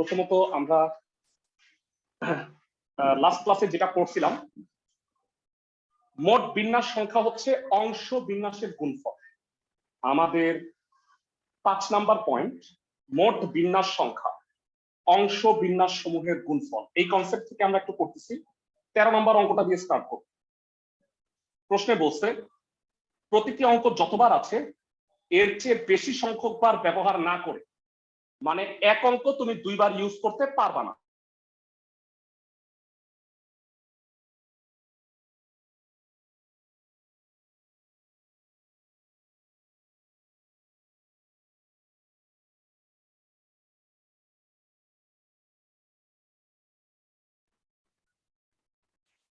প্রথমত আমরা লাস্ট ক্লাসে যেটা পড়ছিলাম, মোট বিন্যাস সংখ্যা হচ্ছে অংশ বিন্যাসের গুণফল। আমাদের 5 নাম্বার পয়েন্ট, মোট বিন্যাস সংখ্যা অংশ বিন্যাস সমূহের গুণফল। এই কনসেপ্ট থেকে আমরা একটু করতেছি। 13 নম্বর অঙ্কটা দিয়ে স্টার্ট করব। প্রশ্নে বলছে প্রতিটি অঙ্ক যতবার আছে এর চেয়ে বেশি সংখ্যক বার ব্যবহার না করে, মানে এক অঙ্ক তুমি দুইবার ইউজ করতে পারবা না।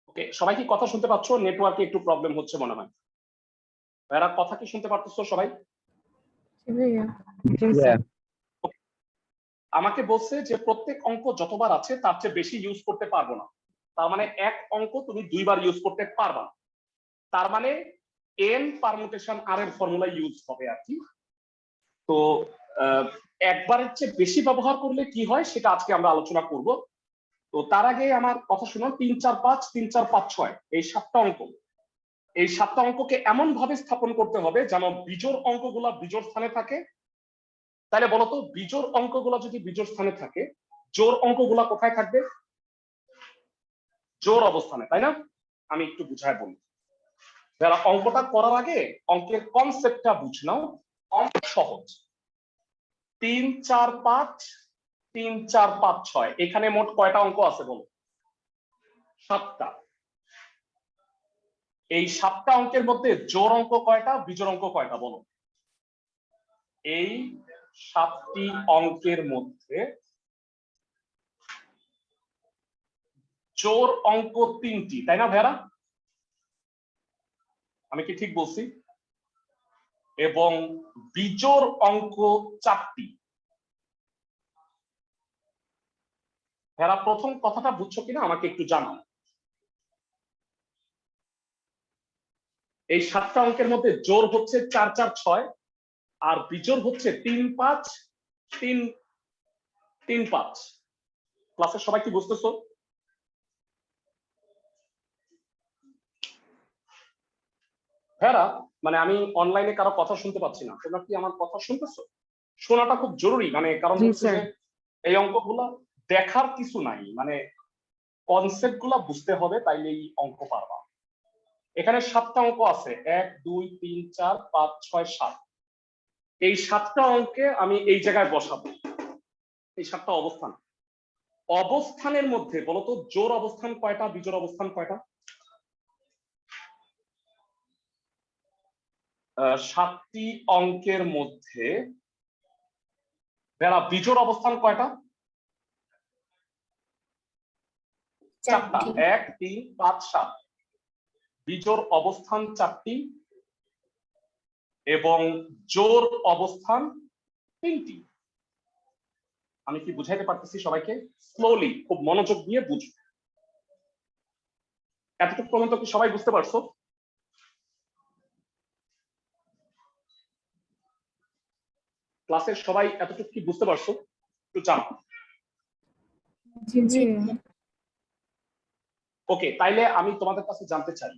ওকে, সবাই কি কথা শুনতে পাচ্ছ? নেটওয়ার্কে একটু প্রবলেম হচ্ছে মনে হয়। ভাইরা কথা কি শুনতে পারতেছো সবাই? আমাকে বলছে যে প্রত্যেক অঙ্ক যতবার আছে তার চেয়ে বেশি ইউজ করতে পারবো না। তার মানে এক অঙ্ক তুমি দুইবার ইউজ করতে পারবা না। তার মানে n পারমুটেশন r এর ফর্মুলা ইউজ হবে আর কি। তো একবারের চেয়ে বেশি ব্যবহার করলে কি হয় সেটা আজকে আমরা আলোচনা করব। তো তার আগে আমার কথা শুনো, 3 4 5 3 4 5 6 এই 7টা অঙ্ক, এই 7টা অঙ্ককে এমন ভাবে স্থাপন করতে হবে যেন বিজোড় অঙ্কগুলা বিজোড় স্থানে থাকে। তাহলে বলতো বিজোড় অঙ্কগুলা যদি বিজোড় স্থানে থাকে, জোড় অঙ্কগুলা কোথায় থাকবে? জোড় অবস্থানে, তাই না? আমি একটু বুঝায় বলি। যারা অঙ্কটা করার আগে অঙ্কের কনসেপ্টটা বুঝ নাও। অঙ্ক সহজ। 3 4 5 3 4 5 6 এখানে মোট কয়টা অঙ্ক আছে বলো? 7টা। এই 7টা অঙ্কের মধ্যে জোড় অঙ্ক কয়টা, বিজোড় অঙ্ক কয়টা বলো? এই 7টি অঙ্কের মধ্যে জোড় অঙ্ক 3টি, তাই না ভাইরা? আমি কি ঠিক বলছি? এবং বিজোড় অঙ্ক 4টি। ভাইরা প্রথম কথাটা বুঝছো কিনা আমাকে একটু জানাও। এই 7টা অঙ্কের মধ্যে জোড় হচ্ছে 4 4 6 আর বিজোড় হচ্ছে 3 5 3 3 5। ক্লাসের সবাই কি বুঝতেছো? ভাইরা মানে আমি অনলাইনে কারো কথা শুনতে পাচ্ছি না, তোমরা কি আমার কথা শুনতেছো? শোনাটা খুব জরুরি, মানে কারণ হচ্ছে যে এই অঙ্কগুলা দেখার কিছু নাই, মানে কনসেপ্ট গুলা বুঝতে হবে, তাইলে এই অঙ্ক পারবা। এখানে 7টা অঙ্ক আছে, 1 2 3 4 5 6 7। এই 7টা অঙ্কে আমি এই জায়গায় বসাবো। এই 7টা অবস্থান, অবস্থানের মধ্যে বলতো জোড় অবস্থান কয়টা, বিজোড় অবস্থান কয়টা? 7টি অঙ্কের মধ্যে যারা বিজোড় অবস্থান কয়টা? 4টা। 1 3 5 7। বিজোড় অবস্থান 4টি এবং জোড় অবস্থান 3টি। আমি কি বুঝাইতে পারতেছি সবাইকে? স্লোলি, খুব মনোযোগ দিয়ে বুঝো। এতটুকু পর্যন্ত কি সবাই বুঝতে পারছো? ক্লাসের সবাই এতটুকু কি বুঝতে পারছো? একটু জানাও। ওকে, তাইলে আমি তোমাদের কাছে জানতে চাই,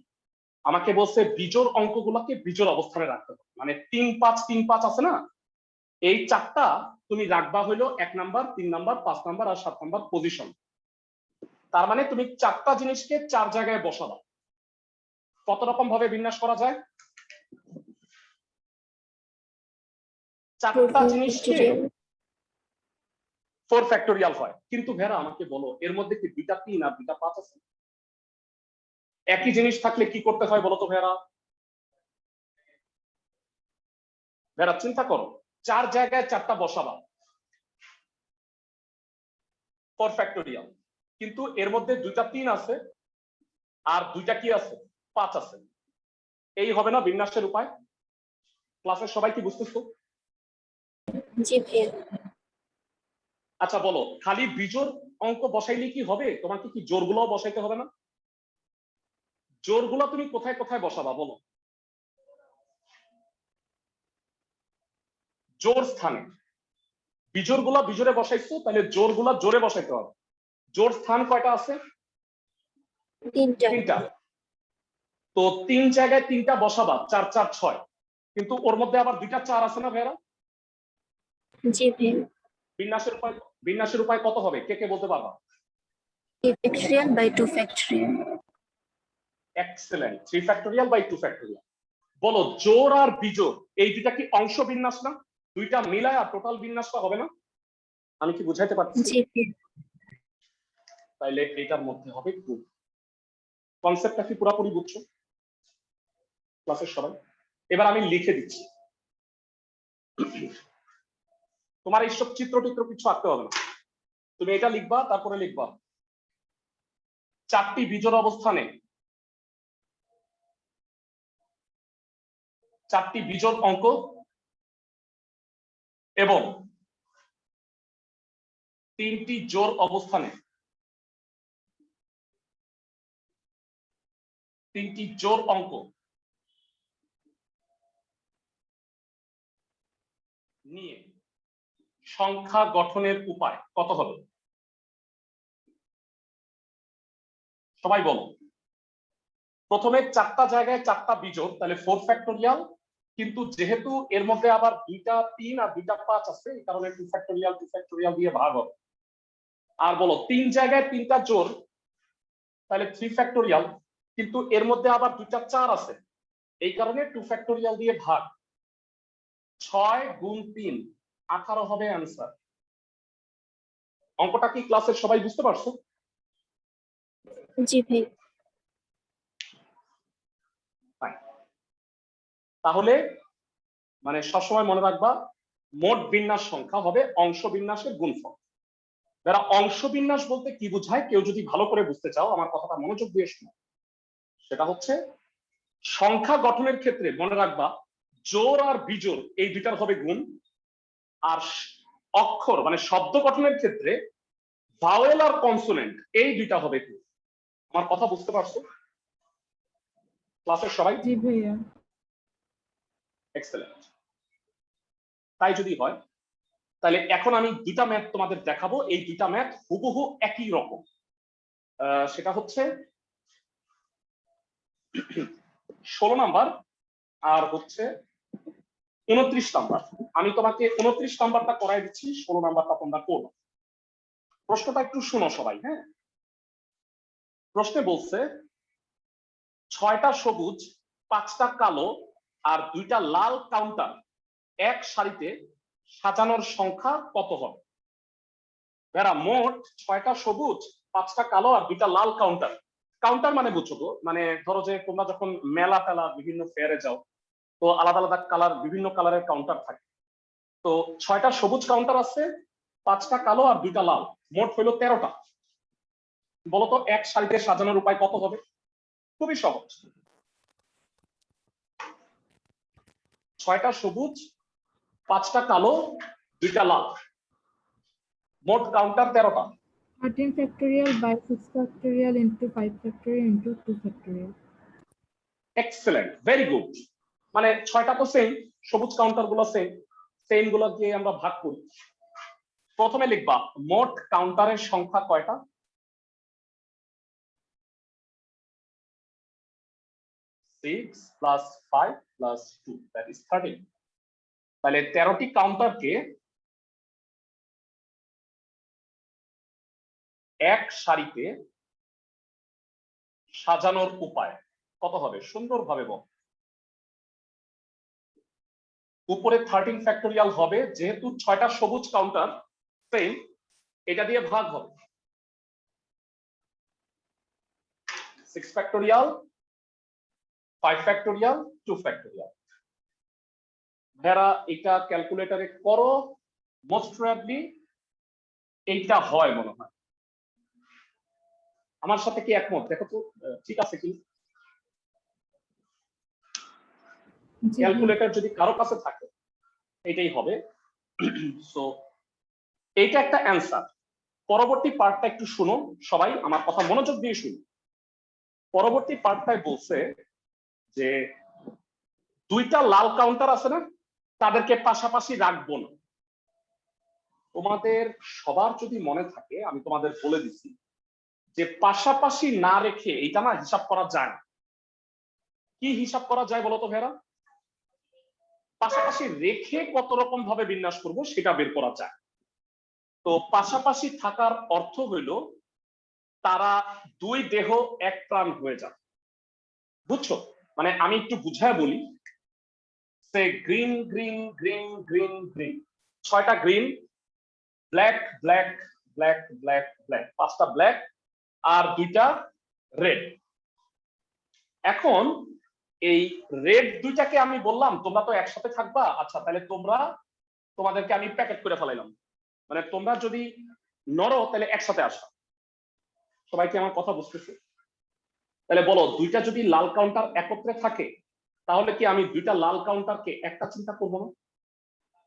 আমাকে বলছে বিজোড় অঙ্কগুলোকে বিজোড় অবস্থানে রাখতে হবে, মানে 3 5 3 5 আছে না, এই 4টা তুমি রাখবা হইলো 1 নাম্বার 3 নাম্বার 5 নাম্বার আর 7 নাম্বার পজিশন। তার মানে তুমি 4টা জিনিসকে 4 জায়গায় বসাবা। কত রকম ভাবে বিন্যাস করা যায়? 4টা জিনিসকে 4 ফ্যাক্টোরিয়াল হয়। কিন্তু ভেরা আমাকে বলো, এর মধ্যে কি দুইটা 3 আর দুইটা 5 আছে? একই জিনিস থাকলে কি করতে হয় বলো তো ভেরা? ভেরা চিন্তা করো, 4 জায়গায় 4টা বসাবা 4 ফ্যাক্টোরিয়াল, কিন্তু এর মধ্যে দুইটা 3 আছে আর দুইটা কি আছে? 5 আছে। এই হবে না বিন্যাসের উপায়? ক্লাসের সবাই কি বুঝতেছো? জি ভাইয়া। আচ্ছা বলো, খালি বিজোড় অঙ্ক বসাইলে কি হবে? তোমাকে কি জোড়গুলোও বসাইতে হবে না? জোড়গুলো তুমি কোথায় কোথায় বসাবা বলো? জোড় স্থানে। বিজোড় গুলা বিজোড়ে বসাইছো, তাহলে জোর গুলা জোরে বসাইতে হবে। জোর স্থান কয়টা আছে? 3টা। 3টা। তো 3 জায়গায় 3টা বসাবা, 4 4 6, কিন্তু ওর মধ্যে আবার 2টা 4 আছে না ভাইরা? জি ভাইয়া। বিন্যাসের উপায় কত হবে, কে কে বলতে পারবা? a factorial by 2 factorial। Excellent, 3 factorial by 2 factorial. বলো জোর আর বিজোড় এই দুইটা কি অংশ বিন্যাস না? দুইটা মিলায় আর টোটাল বিন্যাসটা হবে না? আমি কি বুঝাইতে পারছি? জি ভাইয়া। তাইলে এটার মধ্যে হবে গ্রুপ। কনসেপ্টটা কি পুরোপুরি বুঝছো ক্লাসের সবাই? এবার আমি লিখে দিচ্ছি, তোমার এইসব চিত্র কিছু আঁকতে হবে না, তুমি এটা লিখবা, তারপরে লিখবা 4টি বিজোড় অবস্থানে 4টি বিজোড় অঙ্ক এবং 3টি জোড় অবস্থানে 3টি জোড় অঙ্ক নিয়ে সংখ্যা গঠনের উপায় কত হবে? সবাই বলো। প্রথমে 4টা জায়গায় 4টা বিজোড়, তাহলে 4 ফ্যাক্টোরিয়াল, কিন্তু যেহেতু এর মধ্যে আবার 2টা 3 আর 2টা 5 আছে, এই কারণে 2 ফ্যাক্টোরিয়াল দিয়ে ভাগ হবে। আর বলো 3 জায়গায় 3টা জোড়, তাহলে 3 ফ্যাক্টোরিয়াল, কিন্তু এর মধ্যে আবার 2টা 4 আছে, এই কারণে 2 ফ্যাক্টোরিয়াল দিয়ে ভাগ। 6 গুণ 3 18 হবে অ্যান্সার। অঙ্কটা কি ক্লাসের সবাই বুঝতে পারছো? জি ভাই। তাহলে মানে সবসময় মনে রাখবা মোট বিন্যাস সংখ্যা হবে অংশ বিন্যাসের গুণফল। যারা অংশ বিন্যাস বলতে কি বোঝায়, কেউ যদি ভালো করে বুঝতে চাও আমার কথাটা মনোযোগ দিয়ে শোনো, সেটা হচ্ছে সংখ্যা গঠনের ক্ষেত্রে মনে রাখবা জোড় আর বিজোড় এই দুইটার হবে গুণ, আর অক্ষর মানে শব্দ গঠনের ক্ষেত্রে ভাওয়েল আর কনসোনেন্ট এই দুইটা হবে গুণ। আমার কথা বুঝতে পারছো ক্লাসের সবাই? জি ভাইয়া। এক্সেলেন্ট। তাই যদি হয় তাহলে এখন আমি 2টা ম্যাথ তোমাদের দেখাবো, এই 2টা ম্যাথ হুবহু একই রকম। সেটা হচ্ছে 16 নাম্বার আর হচ্ছে 29 নাম্বার। আমি তোমাকে 29 নাম্বারটা করাই দিচ্ছি, 16 নাম্বারটা তোমরা করো। প্রশ্নটা একটু শোনো সবাই। হ্যাঁ, প্রশ্নে বলছে 6টা সবুজ 5টা কালো আর 2টা লাল কাউন্টার এক সারিতে সাজানোর সংখ্যা কত হবে? এরা মোট 6টা সবুজ 5টা কালো আর 2টা লাল কাউন্টার। কাউন্টার মানে বুঝছো তো, মানে ধরো যে তোমরা যখন মেলা টেলা বিভিন্ন ফেয়ারে যাও, তো আলাদা আলাদা কালার, বিভিন্ন কালারের কাউন্টার থাকে। তো 6টা সবুজ কাউন্টার আছে, 5টা কালো আর 2টা লাল, মোট হইলো 13টা। বলতো এক সারিতে সাজানোর উপায় কত হবে? খুবই সহজ, 6টা সবুজ 5টা কালো 2টা লাল, মোট counter 13টা। 13 factorial by 6 factorial into 5 factorial into 2 factorial। Excellent, very good. মানে 6টা তো সেম, সবুজ কাউন্টার গুলো সেম, সেম গুলো দিয়ে আমরা ভাগ করি। প্রথমে লিখবা মোট কাউন্টারের সংখ্যা কয়টা? 6 plus 5 plus 2, that is 13। তাহলে 13টি কাউন্টারকে এক সারিতে সাজানোর উপায় কত হবে? সুন্দরভাবে বল। উপরে 13 ফ্যাক্টোরিয়াল হবে, যেহেতু 6টা সবুজ কাউন্টার সেম, এটা দিয়ে ভাগ হবে। 6 ফ্যাক্টোরিয়াল 5 ফ্যাক্টোরিয়াল 2 ফ্যাক্টোরিয়াল। যারা এটা ক্যালকুলেটরে করো, মোস্ট প্রবাবলি এইটা হয় মনে হয়। আমার সাথে কি একমত? দেখো তো ঠিক আছে কি? ক্যালকুলেটর যদি কারো কাছে থাকে এটাই হবে। সো এইটা একটা অ্যান্সার। পরবর্তী পার্টটা একটু শুনো সবাই, আমার কথা মনোযোগ দিয়ে শুনো। পরবর্তী পার্টটায় বলছে যে 2টা লাল কাউন্টার আছে না, তাদেরকে পাশাপাশি রাখবো না। তোমাদের সবার যদি মনে থাকে আমি তোমাদের বলে দিচ্ছি যে পাশাপাশি না রেখে এইটা না হিসাব করা যায় না। কি হিসাব করা যায় বলো তো ভেরা? পাশাপাশি রেখে কত রকম ভাবে বিন্যাস করব সেটা বের করা যায়। তো পাশাপাশি থাকার অর্থ হইল তারা দুই দেহ এক প্রাণ হয়ে যায়। বুঝছো? মানে আমি একটু বুঝায় বলি, সে green green green green green, 6টা green, black black black black black, 5টা ব্ল্যাক আর 2টা রেড। এখন এই রেড 2টাকে আমি বললাম তোমরা তো একসাথে থাকবা, আচ্ছা তাহলে তোমাদেরকে আমি প্যাকেট করে ফেলাইলাম, মানে তোমরা যদি নড়ো তাহলে একসাথে আসো। সবাই কি আমার কথা বুঝতেছে? তাহলে বলো 2টা যদি লাল কাউন্টার একত্রে থাকে তাহলে কি আমি 2টা লাল কাউন্টারকে একটা চিন্তা করব না?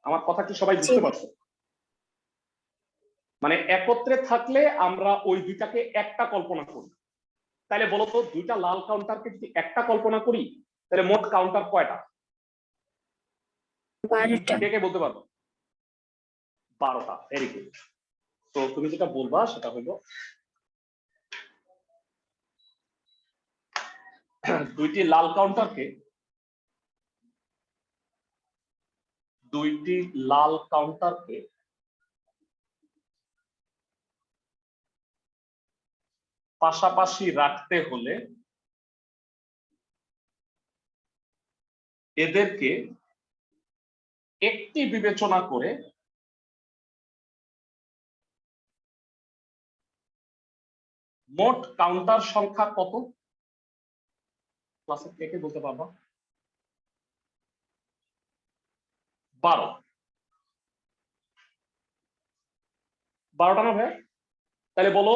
আমার কথা কি সবাই বুঝতে পারছো? মানে একত্রে থাকলে আমরা ওই 2টাকে একটা কল্পনা করি। তাহলে বলো তো 2টা লাল কাউন্টারকে যদি একটা কল্পনা করি তাহলে মোট কাউন্টার কয়টা? 12টা। কে কে বলতে পারবো? 12টা। Very good. তো তুমি যেটা বলবা সেটা হলো 2টি লাল কাউন্টারকে পাশাপাশি রাখতে হলে এদেরকে একটি বিবেচনা করে মোট কাউন্টার সংখ্যা কত? ক্লাসে কে কে বলতে পারবা? 12। 12টা না ভাই? তাহলে বলো,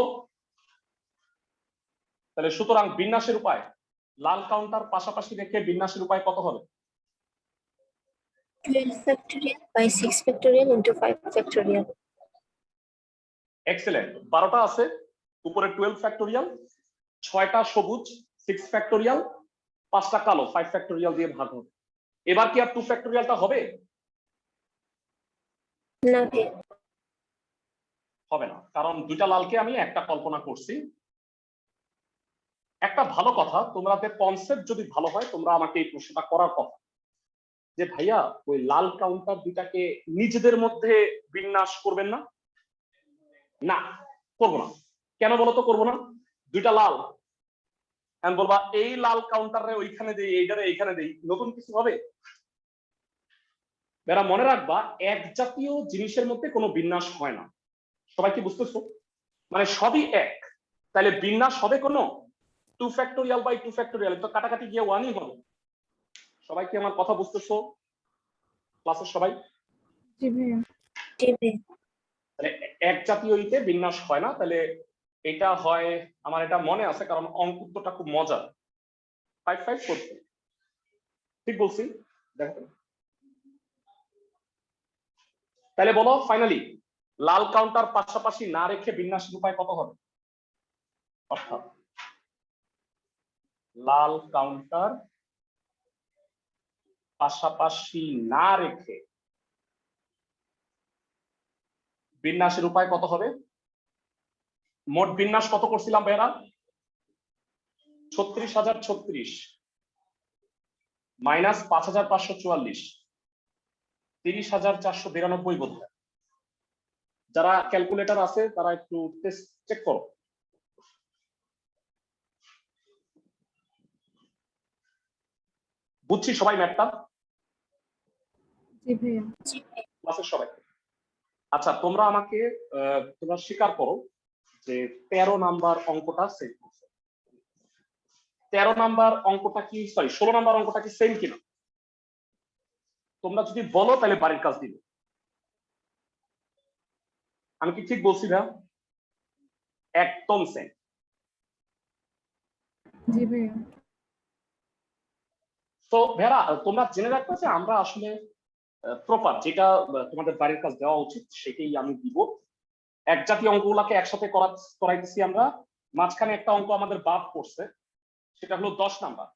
তাহলে সুতরাং বিন্যাসের উপায়, লাল কাউন্টার পাশাপাশি রেখে বিন্যাসের উপায় কত হবে? 12 factorial by 6 factorial into 5 factorial. Excellent. 12টা আছে, উপরে 12 ফ্যাক্টোরিয়াল, 6টা সবুজ 6 ফ্যাক্টোরিয়াল, 5টা কালো 5 ফ্যাক্টোরিয়াল দিয়ে ভাগ হবে। এবার কি আর 2 ফ্যাক্টোরিয়ালটা হবে? না ভাই। হবে না, কারণ 2টা লালকে আমি একটা কল্পনা করছি। একটা ভালো কথা, তোমাদের কনসেপ্ট যদি ভালো হয় তোমরা আমাকে এই প্রশ্নটা করার কথা যে ভাইয়া ওই লাল কাউন্টার 2টাকে নিজেদের মধ্যে বিন্যাস করবেন না? না, করবো না। কেন বলো তো করবো না? 2টা লাল, আমি বলবা এই লাল কাউন্টারে ওইখানে দেই, এইটারে এইখানে দেই, নতুন কিছু হবে? এরা মনে রাখবা এক জাতীয় জিনিসের মধ্যে কোনো বিন্যাস হয় না। সবাই কি বুঝতেছো? মানে সবই এক, তাহলে বিন্যাস হবে কোনো 2 ফ্যাক্টোরিয়াল বাই 2 ফ্যাক্টোরিয়াল, তো কাটাকাটি গিয়ে 1ই হবে। সবাই কি আমার কথা বুঝতেছো ক্লাসের সবাই? জি ভাইয়া। জি ভাই। তাহলে এক জাতীয়তে বিন্যাস হয় না, তাহলে এটা হয়, আমার এটা মনে আছে কারণ অঙ্ক উত্তরটা খুব মজার, 5 5 করতে। ঠিক বলছি? দেখো তাহলে বলো ফাইনালি লাল কাউন্টার পাশাপাশি না রেখে বিন্যাসের উপায় কত হবে? অর্থাৎ লাল কাউন্টার পাশাপাশি না রেখে বিন্যাসের উপায় কত হবে? মোট বিন্যাস কত করছিলাম ভাইরা? 36,036 মাইনাস 5,544, 30,492 বোধ হয়। যারা ক্যালকুলেটর আছে তারা একটু টেস্ট চেক করো। বুঝছি সবাই ম্যাথটা? জি ভাইয়া। জি ভাই। ক্লাসের সবাই আচ্ছা, তোমরা আমাকে তোমরা স্বীকার করো যে 13 নাম্বার অঙ্কটা সেম। 13 নাম্বার অঙ্কটা কি, সরি 16 নাম্বার অঙ্কটা কি সেম কিনা? তোমরা যদি বলো তাহলে বাড়ির কাজ দিবে। আমি কি ঠিক বলছি না? একদম সেম। জি ভাইয়া। তো ভেড়া তোমরা জেনে রাখবে যে আমরা আসলে প্রপার যেটা তোমাদের বাড়ির কাজ দেওয়া উচিত সেটাই আমি দিব। এক জাতীয় অঙ্কগুলাকে একসাথে করাইতেছি আমরা। মাঝখানে একটা অঙ্ক আমাদের বাদ পড়ছে, সেটা হলো 10 নাম্বার।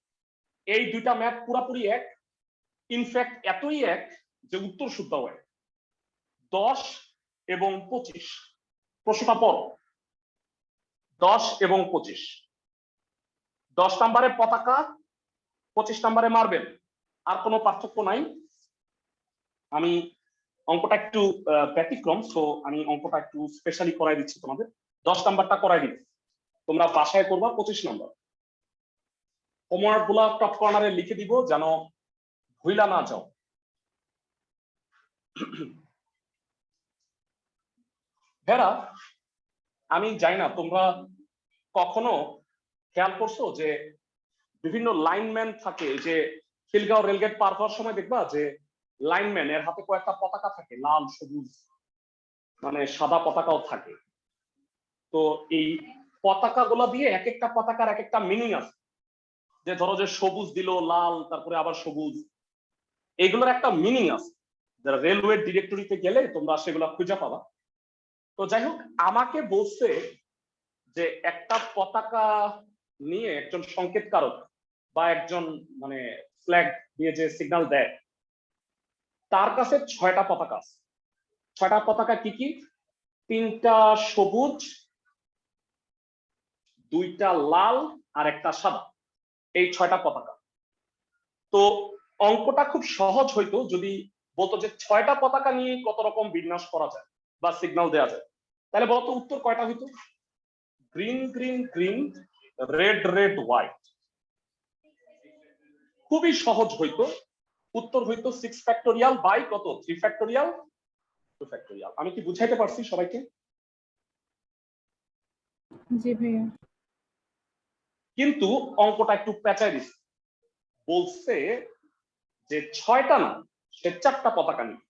এই 2টা ম্যাথ পুরাপুরি এক, ইনফ্যাক্ট এতই এক যে উত্তর শুদ্ধ হয়। 10 এবং 25। প্রশ্নটা পড়ো। 10 এবং 25। 10 নম্বরে পতাকা, 25 নম্বরে মার্বেল। আর কোনো পার্থক্য নাই। আমি অঙ্কটা একটু ব্যতিক্রম, সো আমি অঙ্কটা একটু স্পেশালি করাই দিচ্ছি তোমাদের। 10 নাম্বারটা করাই দিচ্ছি, তোমরা বাসায় করবা 25 নম্বর। হোমওয়ার্ক গুলা টপ কর্নারে লিখে দিব যেন ভুইলা না যাও। ভেরা, আমি জানি না তোমরা কখনো খেয়াল করছো যে বিভিন্ন লাইনম্যান থাকে, যে খিলগাঁও রেলগেট পার হওয়ার সময় দেখবা যে লাইনম্যান এর হাতে কয়েকটা পতাকা থাকে, লাল সবুজ মানে সাদা পতাকাও থাকে। তো এই পতাকা গুলা দিয়ে এক একটা পতাকার এক একটা মিনিং আছে। যে ধরো যে সবুজ দিল, লাল, তারপরে আবার সবুজ, এগুলোর একটা মিনিং আছে। যারা রেলওয়ে ডিরেক্টরিতে গেলে তোমরা সেগুলো খুঁজে পাবা। তো যাই হোক, আমাকে বলছে যে একটা পতাকা নিয়ে একজন সংকেতকারক বা একজন মানে ফ্ল্যাগ দিয়ে যে সিগন্যাল দেয়, তার কাছে 6টা পতাকা আছে। 6টা পতাকা কি কি? 3টা সবুজ, 2টা লাল আর একটা সাদা, এই 6টা পতাকা। তো অঙ্কটা খুব সহজ হইতো যদি বলতো যে 6টা পতাকা নিয়ে কত রকম বিন্যাস করা যায় বা সিগন্যাল দেওয়া যায়। তাহলে বলতো উত্তর কয়টা হইতো? Green green green, red red white. খুবই সহজ হইতো। উত্তর হইতো 6 ফ্যাক্টোরিয়াল বাই কত? 3 ফ্যাক্টোরিয়াল, 2 ফ্যাক্টোরিয়াল। আমি কি বুঝাইতে পারছি সবাইকে? জি ভাইয়া। কিন্তু অঙ্কটা একটু পেঁচাই দিচ্ছে, বলছে যে 6টা না, সে 4টা পতাকা নিয়ে।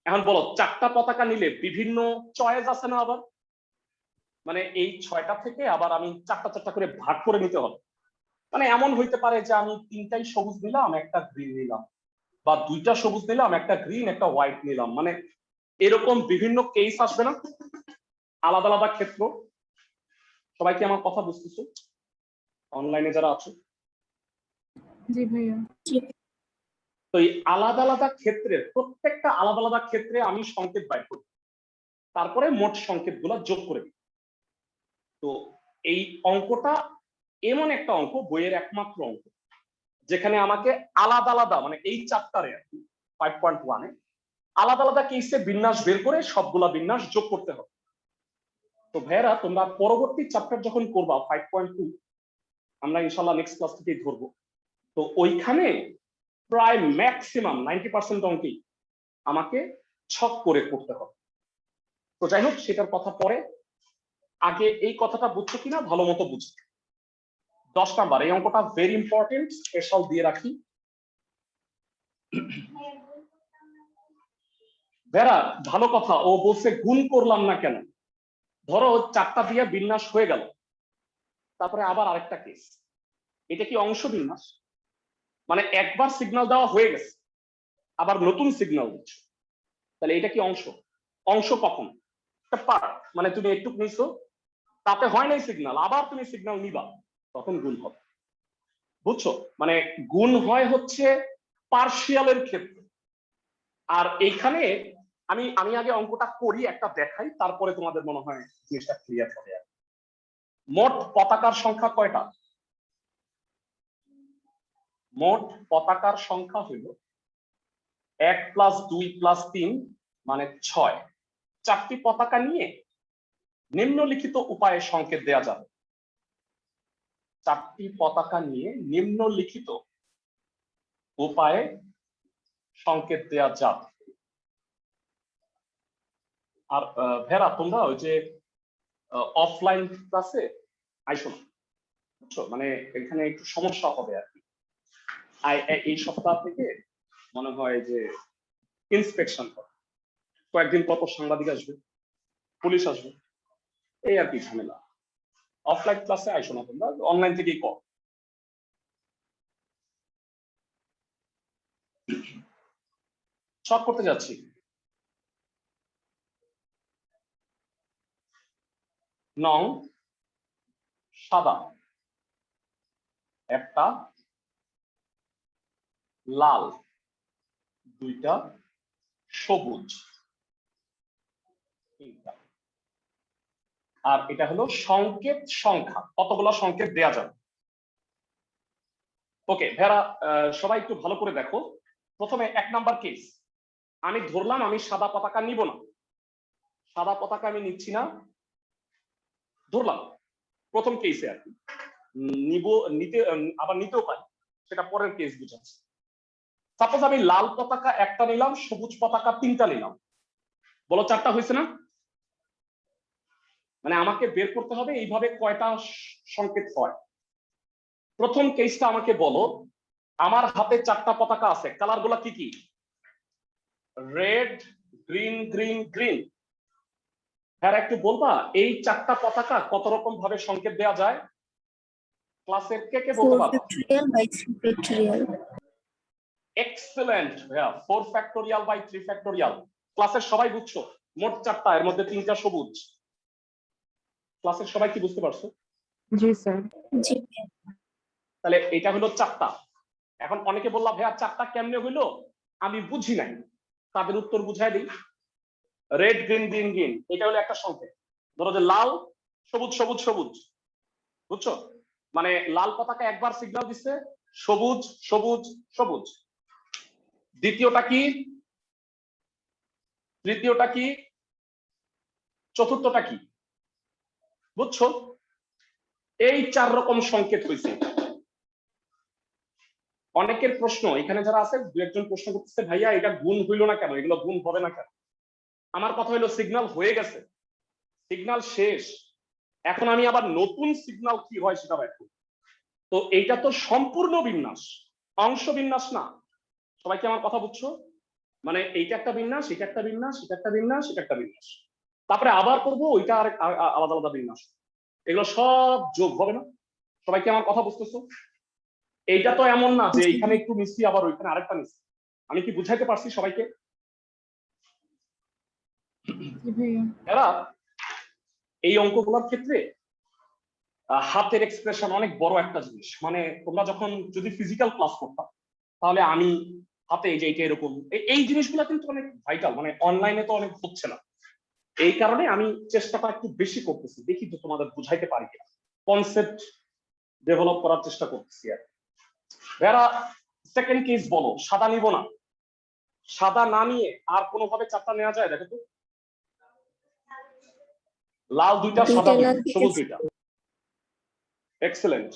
এখন বলো, 4টা পতাকা নিলে বিভিন্ন চয়েস আছে না? আবার মানে এই 6টা থেকে আবার আমি 4টা করে ভাগ করে নিতে হবে। মানে এমন হইতে পারে যে আমি 3টাই সবুজ নিলাম, একটা গ্রিন নিলাম, বা 2টা সবুজ নিলাম, একটা গ্রিন একটা হোয়াইট নিলাম। মানে এরকম বিভিন্ন কেস আসবে না, আলাদা আলাদা ক্ষেত্র। সবাই কি আমার কথা বুঝতেছো অনলাইনে যারা আছো? জি ভাইয়া। তো এই আলাদা আলাদা ক্ষেত্রে, প্রত্যেকটা আলাদা আলাদা ক্ষেত্রে আমি সংকেত বাইর করি, তারপরে মোট সংকেত গুলা যোগ করে দিই। তো এই অঙ্কটা এমন একটা অঙ্ক, বইয়ের একমাত্র অঙ্ক যেখানে আমাকে আলাদা আলাদা মানে এই চ্যাপ্টারে 5.1 এ আলাদা আলাদা কেসে বিন্যাস বের করে সবগুলা বিন্যাস যোগ করতে হবে। তো ভাইয়েরা, তোমরা পরবর্তী চ্যাপ্টার যখন করবা 5.2, আমরা ইনশাল্লাহ নেক্সট ক্লাস থেকেই ধরবো, তো ওইখানে প্রায় ম্যাক্সিমাম 90% অঙ্কেই আমাকে ছক করে করতে হবে। তো যাই হোক, সেটার কথা পরে। আগে এই কথাটা বুঝছো কিনা ভালো মতো বুঝছো। 10 নাম্বার এই অঙ্কটা ভেরি ইম্পর্টেন্ট, স্পেশাল দিয়ে রাখি। ভেরা, ভালো কথা, ও বলছে গুণ করলাম না কেন। ধরো 4টা দিয়ে বিন্যাস হয়ে গেল, তারপরে আবার আরেকটা কেস, এটা কি অংশ বিন্যাস? মানে একবার সিগন্যাল দেওয়া হয়ে গেছে, আবার নতুন সিগন্যাল দিচ্ছ, তাহলে এটা কি অংশ? অংশ কখন? একটা পার্ট, মানে তুমি একটু নিছো, তাতে হয় নাই সিগন্যাল, আবার তুমি সিগন্যাল নিবা, তখন গুণ হবে। বুঝছো? মানে গুণ হয় হচ্ছে পার্শিয়ালের ক্ষেত্রে। আর এইখানে আমি আমি আগে অঙ্কটা করি, একটা দেখাই, তারপরে তোমাদের মনে হয় জিনিসটা ক্লিয়ার হবে। মোট পতাকার সংখ্যা কয়টা? মোট পতাকার সংখ্যা হইল 1 + 2 + 3 মানে 6। 4টি পতাকা নিয়ে নিম্নলিখিত উপায়ে সংকেত দেওয়া যাবে। 4টি পতাকা নিয়ে নিম্নলিখিত উপায়ে সংকেত দেওয়া যাবে। আর ভেরা, তোমরা ওই যে অফলাইন ক্লাসে আইসো না, বুঝছো? মানে এখানে একটু সমস্যা হবে আর কি। এই সপ্তাহ থেকে মনে হয় যে ইন্সপেকশন হবে, কয়েকদিন পর সাংবাদিক আসবে, পুলিশ আসবে, এই আর কি ঝামেলা। অফলাইন ক্লাসে আইসো না, তোমরা অনলাইন থেকেই কর। সব করতে যাচ্ছি। নং সাদা, একটা লাল, 2টা সবুজ, তিনটা। আর এটা হলো সংকেত সংখ্যা, কতগুলো সংকেত দেয়া যাবে। ওকে ভেরা, সবাই একটু ভালো করে দেখো। প্রথমে 1 নাম্বার কেস, আমি ধরলাম আমি সাদা পতাকা নিব না, সাদা পতাকা আমি নিচ্ছি না, ধরলাম প্রথম কেসে আর কি। নিব, নিতে, আবার নিতেও পারি, সেটা পরের কেস বুঝাচ্ছি। সাপোজ আমি লাল পতাকা একটা নিলাম, সবুজ পতাকা 3টা নিলাম, বলো 4টা হয়েছে না? মানে আমাকে বের করতে হবে এইভাবে কয়টা সংকেত হয়। প্রথম কেসটা আমাকে বলো, আমার হাতে 4টা পতাকা আছে, কালার গুলা কি কি? Red, green, green, green. হ্যাঁ একটু বলবা এই 4টা পতাকা কত রকম ভাবে সংকেত দেওয়া যায়? ক্লাসের কে কে বলতে 4 পারবা? factorial by 3 factorial. এক্সেলেন্ট ভাইয়া, 4 ফ্যাক্টোরিয়াল বাই 3 ফ্যাক্টোরিয়াল। ক্লাসের সবাই বুঝছো? মোট 4টা, এর মধ্যে 3টা সবুজ। ক্লাসের সবাই কি বুঝতে পারছো? জি স্যার। জি তাহলে এটা হলো 4টা। এখন অনেকে বললাম ভাইয়া 4টা কেমনে হইলো, আমি বুঝি নাই, তাদের উত্তর বুঝাই দিই। রেড, গ্রিন, গ্রিন, গ্রিন, এটা হলো একটা সংকেত। ধরো যে লাল, সবুজ, সবুজ, সবুজ, বুঝছো? মানে লাল পতাকা একবার সিগন্যাল দিচ্ছে, সবুজ, সবুজ, সবুজ। দ্বিতীয়টা কি, তৃতীয়টা কি, চতুর্থটা কি, বুঝছো? এই 4 রকম সংকেত হয়েছে। অনেকের প্রশ্ন, এখানে যারা আছে 2-1জন প্রশ্ন করতেছে, ভাইয়া এটা গুণ হইলো না কেন, এগুলো গুণ হবে না কেন? আমার কথা হলো সিগন্যাল হয়ে গেছে, সিগন্যাল শেষ, এখন আমি আবার নতুন সিগন্যাল কি হয় সেটা দেখো। তো এইটা তো সম্পূর্ণ বিন্যাস, অংশ বিন্যাস না। সবাই কি আমার কথা বুঝছো? মানে এইটা একটা বিন্যাস, এটা একটা বিন্যাস, এটা একটা বিন্যাস, এটা একটা বিন্যাস, তারপরে আবার করবো ওইটা আর আলাদা আলাদা বিন্যাস। এগুলো সব যোগ হবে না? সবাই কি আমার কথা বুঝতেছো? এইটা তো এমন না যে এখানে একটু মিশছি আবার ওইখানে আরেকটা মিশছি। আমি কি বুঝাইতে পারছি সবাইকে? জি ভাইয়া। এরা এই অঙ্কগুলোর ক্ষেত্রে হাতের এক্সপ্রেশন অনেক বড় একটা জিনিস। মানে তোমরা যখন যদি ফিজিক্যাল ক্লাস করতাম, তাহলে আমি হাতে এই যে এইটা এরকম, এই জিনিসগুলো কিন্তু অনেক ভাইটাল, মানে অনলাইনে তো অনেক হচ্ছে না। এই কারণে আমি চেষ্টাটা একটু বেশি করতেছি, দেখি তো তোমাদের বুঝাইতে পারি কিনা, কনসেপ্ট ডেভেলপ করার চেষ্টা করতেছি আর। যারা সেকেন্ড কেস বলো, সাদা নিব না, সাদা না নিয়ে আর কোনোভাবে 4টা নেওয়া যায়? দেখো তো, লাল 2টা, সাদা 2টা, সবুজ 2টা। এক্সেলেন্ট।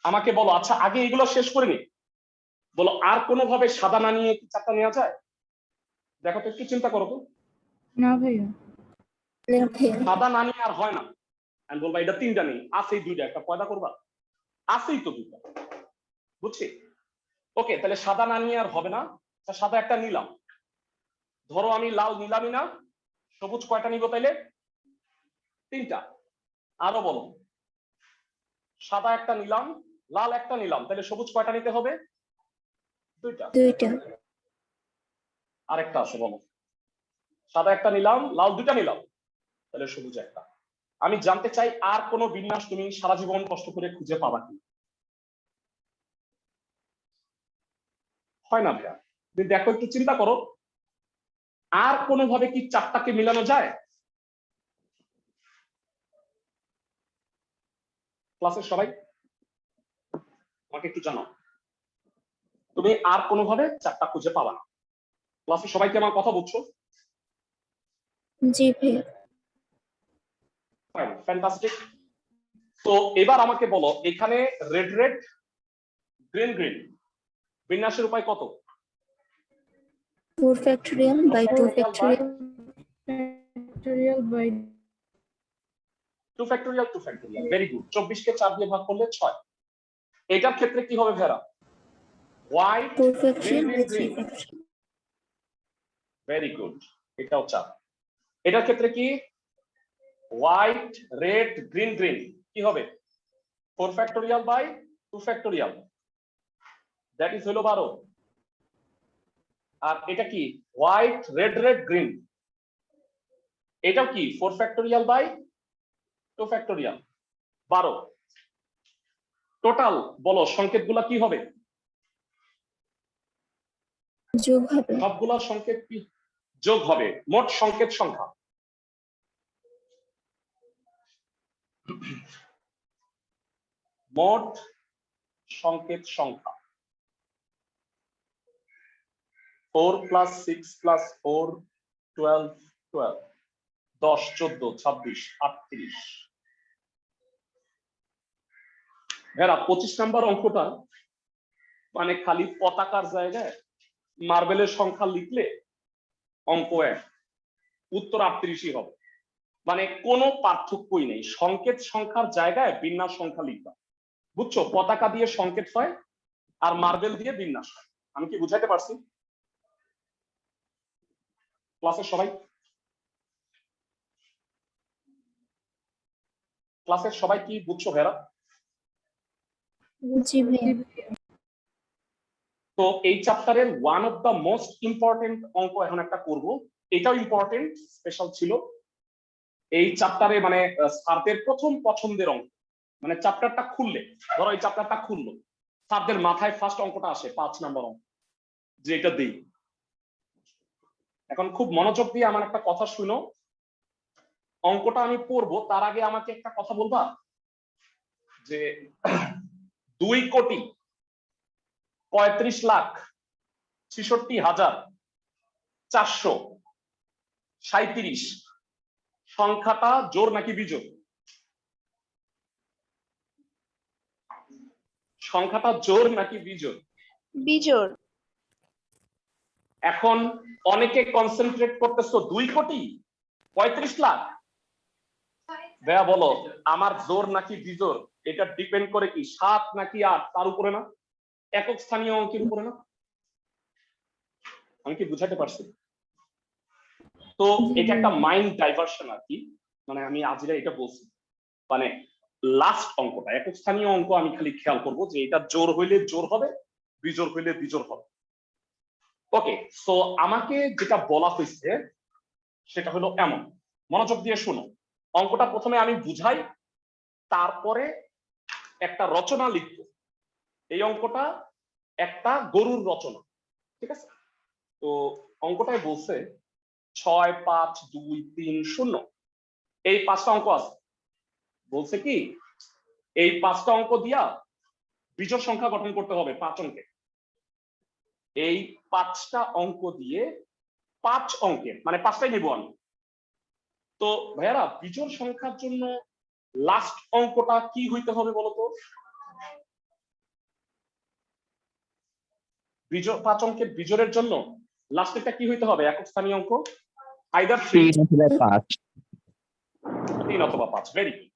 আমাকে বলো, আচ্ছা আগে এগুলো শেষ করে নি, বলো আর কোনোভাবে সাদা না নিয়ে কি 4টা নেওয়া যায়? দেখো তো, একটু চিন্তা করো তো। না ভাইয়া। সাদা না নিয়ে আর হয় না। আমি বলবো এটা 3টা নেই, আছেই 2টা, একটা পয়দা করবা, আছেই তো 2টা, বুঝছি। ওকে, তাহলে সাদা না নিয়ে আর হবে না, সাদা একটা নিলাম। ধরো আমি লাল নিলামই না, সবুজ কয়টা নিব তাইলে? 3টা। আরো বলো, সাদা একটা নিলাম, লাল একটা নিলাম, তাহলে সবুজ কয়টা নিতে হবে? 2টা। আরেকটা আছে বলো, সাদা একটা নিলাম, লাল 2টা নিলাম, তাহলে সবুজ একটা। আমি জানতে চাই আর কোন বিন্যাস তুমি সারা জীবন কষ্ট করে খুঁজে পাবা কি? হয় না ভাইয়া? তুমি দেখো, একটু চিন্তা করো, আর কোনোভাবে কি 4টাকে মিলানো যায়? ক্লাসের সবাই আমাকে একটু জানাও, তুমি আর কোনোভাবে 4টা খুঁজে পাবা না। ক্লাসের সবাই কি আমার কথা বুঝছো? জি ভাইয়া। Fine, fantastic. তো এবার আমাকে বলো, এখানে রেড রেড, গ্রিন গ্রিন, বিন্যাসের উপায় কত? 4 factorial by 2 factorial. Factorial by 2 factorial, 2 factorial, very good. 24 কে 4 দিয়ে ভাগ করলে 6। এটার ক্ষেত্রে কি হবে Vera? White, 4 green factorial green by 3 green, factorial. Very good. এটাও 4। এটার ক্ষেত্রে কি? হোয়াইট, রেড, গ্রিন গ্রিন, কি হবে? 4 factorial by 2 factorial, that is হলো 12। আর এটা কি? হোয়াইট, রেড রেড, গ্রিন, এটাও কি? 4 ফ্যাক্টোরিয়াল বাই 2 ফ্যাক্টোরিয়াল, 12। টোটাল বলো সংকেতগুলা কি হবে? যোগ হবে। সবগুলা সংকেত কি যোগ হবে? মোট সংকেত সংখ্যা মোট সংকেত সংখ্যা 4 + 6 + 4 12 12 10 14 26 38। এরা 25 নম্বর অঙ্কটা মানে খালি পতাকার জায়গায় মার্বেলের সংখ্যা লিখলে অঙ্ক 1, উত্তর 38ই হবে। মানে কোনো পার্থক্যই নেই, সংকেত সংখ্যার জায়গায় বিন্যাস সংখ্যা লিখবা। বুঝছো? পতাকা দিয়ে সংকেত হয় আর মার্বেল দিয়ে বিন্যাস হয়। আমি কি বুঝাইতে পারছি ক্লাসের সবাই? ক্লাসের সবাই কি বুঝছো ভেরা? জি ভাইয়া। তো এই চ্যাপ্টারের one of the most important অঙ্ক এখন একটা করব। এটাও ইম্পর্টেন্ট, স্পেশাল ছিল এই চ্যাপ্টারে, মানে স্যারদের প্রথম পছন্দের অঙ্ক। মানে চ্যাপ্টারটা খুললে, ধরো এই চ্যাপ্টারটা খুললো, স্যারদের মাথায় ফার্স্ট অঙ্কটা আসে 5 নম্বর অঙ্ক, যে এটা দেই। এখন খুব মনোযোগ দিয়ে আমার একটা কথা শুনো, অঙ্কটা আমি পড়বো তার আগে আমাকে একটা কথা বলবা, যে 2,65,66,437 সংখ্যাটা জোড় নাকি বিজোড়? সংখ্যাটা জোড় নাকি বিজোড়? বিজোড়। এখন অনেকে কনসেন্ট্রেট করতেছো 2,35,00,000। ভাইয়া বলো, আমার জোড় নাকি বিজোড় এটা ডিপেন্ড করে কি 7 নাকি 8 তার উপরে না, একক স্থানীয় অঙ্কের উপরে না? আমি কি বুঝাতে পারছি? তো এটা একটা মাইন্ড ডাইভারশন আর কি, মানে আমি আজিরা এটা বলছি, মানে লাস্ট অঙ্কটা একক স্থানীয় অঙ্ক আমি খালি খেয়াল করব যে এটা জোড় হইলে জোড় হবে, বিজোড় হইলে বিজোড় হবে। ওকে, সো আমাকে যেটা বলা হয়েছে সেটা হলো এমন, মনোযোগ দিয়ে শুনো। অঙ্কটা প্রথমে আমি বুঝাই, তারপরে একটা রচনা লিখব। এই অঙ্কটা একটা গরুর রচনা, ঠিক আছে? তো অঙ্কটাই বলছে 6 5 2 3 0, এই 5টা অঙ্ক আছে। বলছে কি এই 5টা অঙ্ক দিয়া বিজোড় সংখ্যা গঠন করতে হবে 5 অঙ্কের। এই 5টা অঙ্ক দিয়ে 5 অঙ্কের, মানে 5টাই নিব আমি। তো ভাইয়ারা বিজোড় সংখ্যার জন্য লাস্ট অঙ্কটা কি হইতে হবে বলতো? বিজোড় 5 অঙ্কের বিজোড়ের জন্য লাস্টেরটা কি হইতে হবে? একক স্থানীয় অঙ্ক, আইদার 3 অথবা 5। Very good.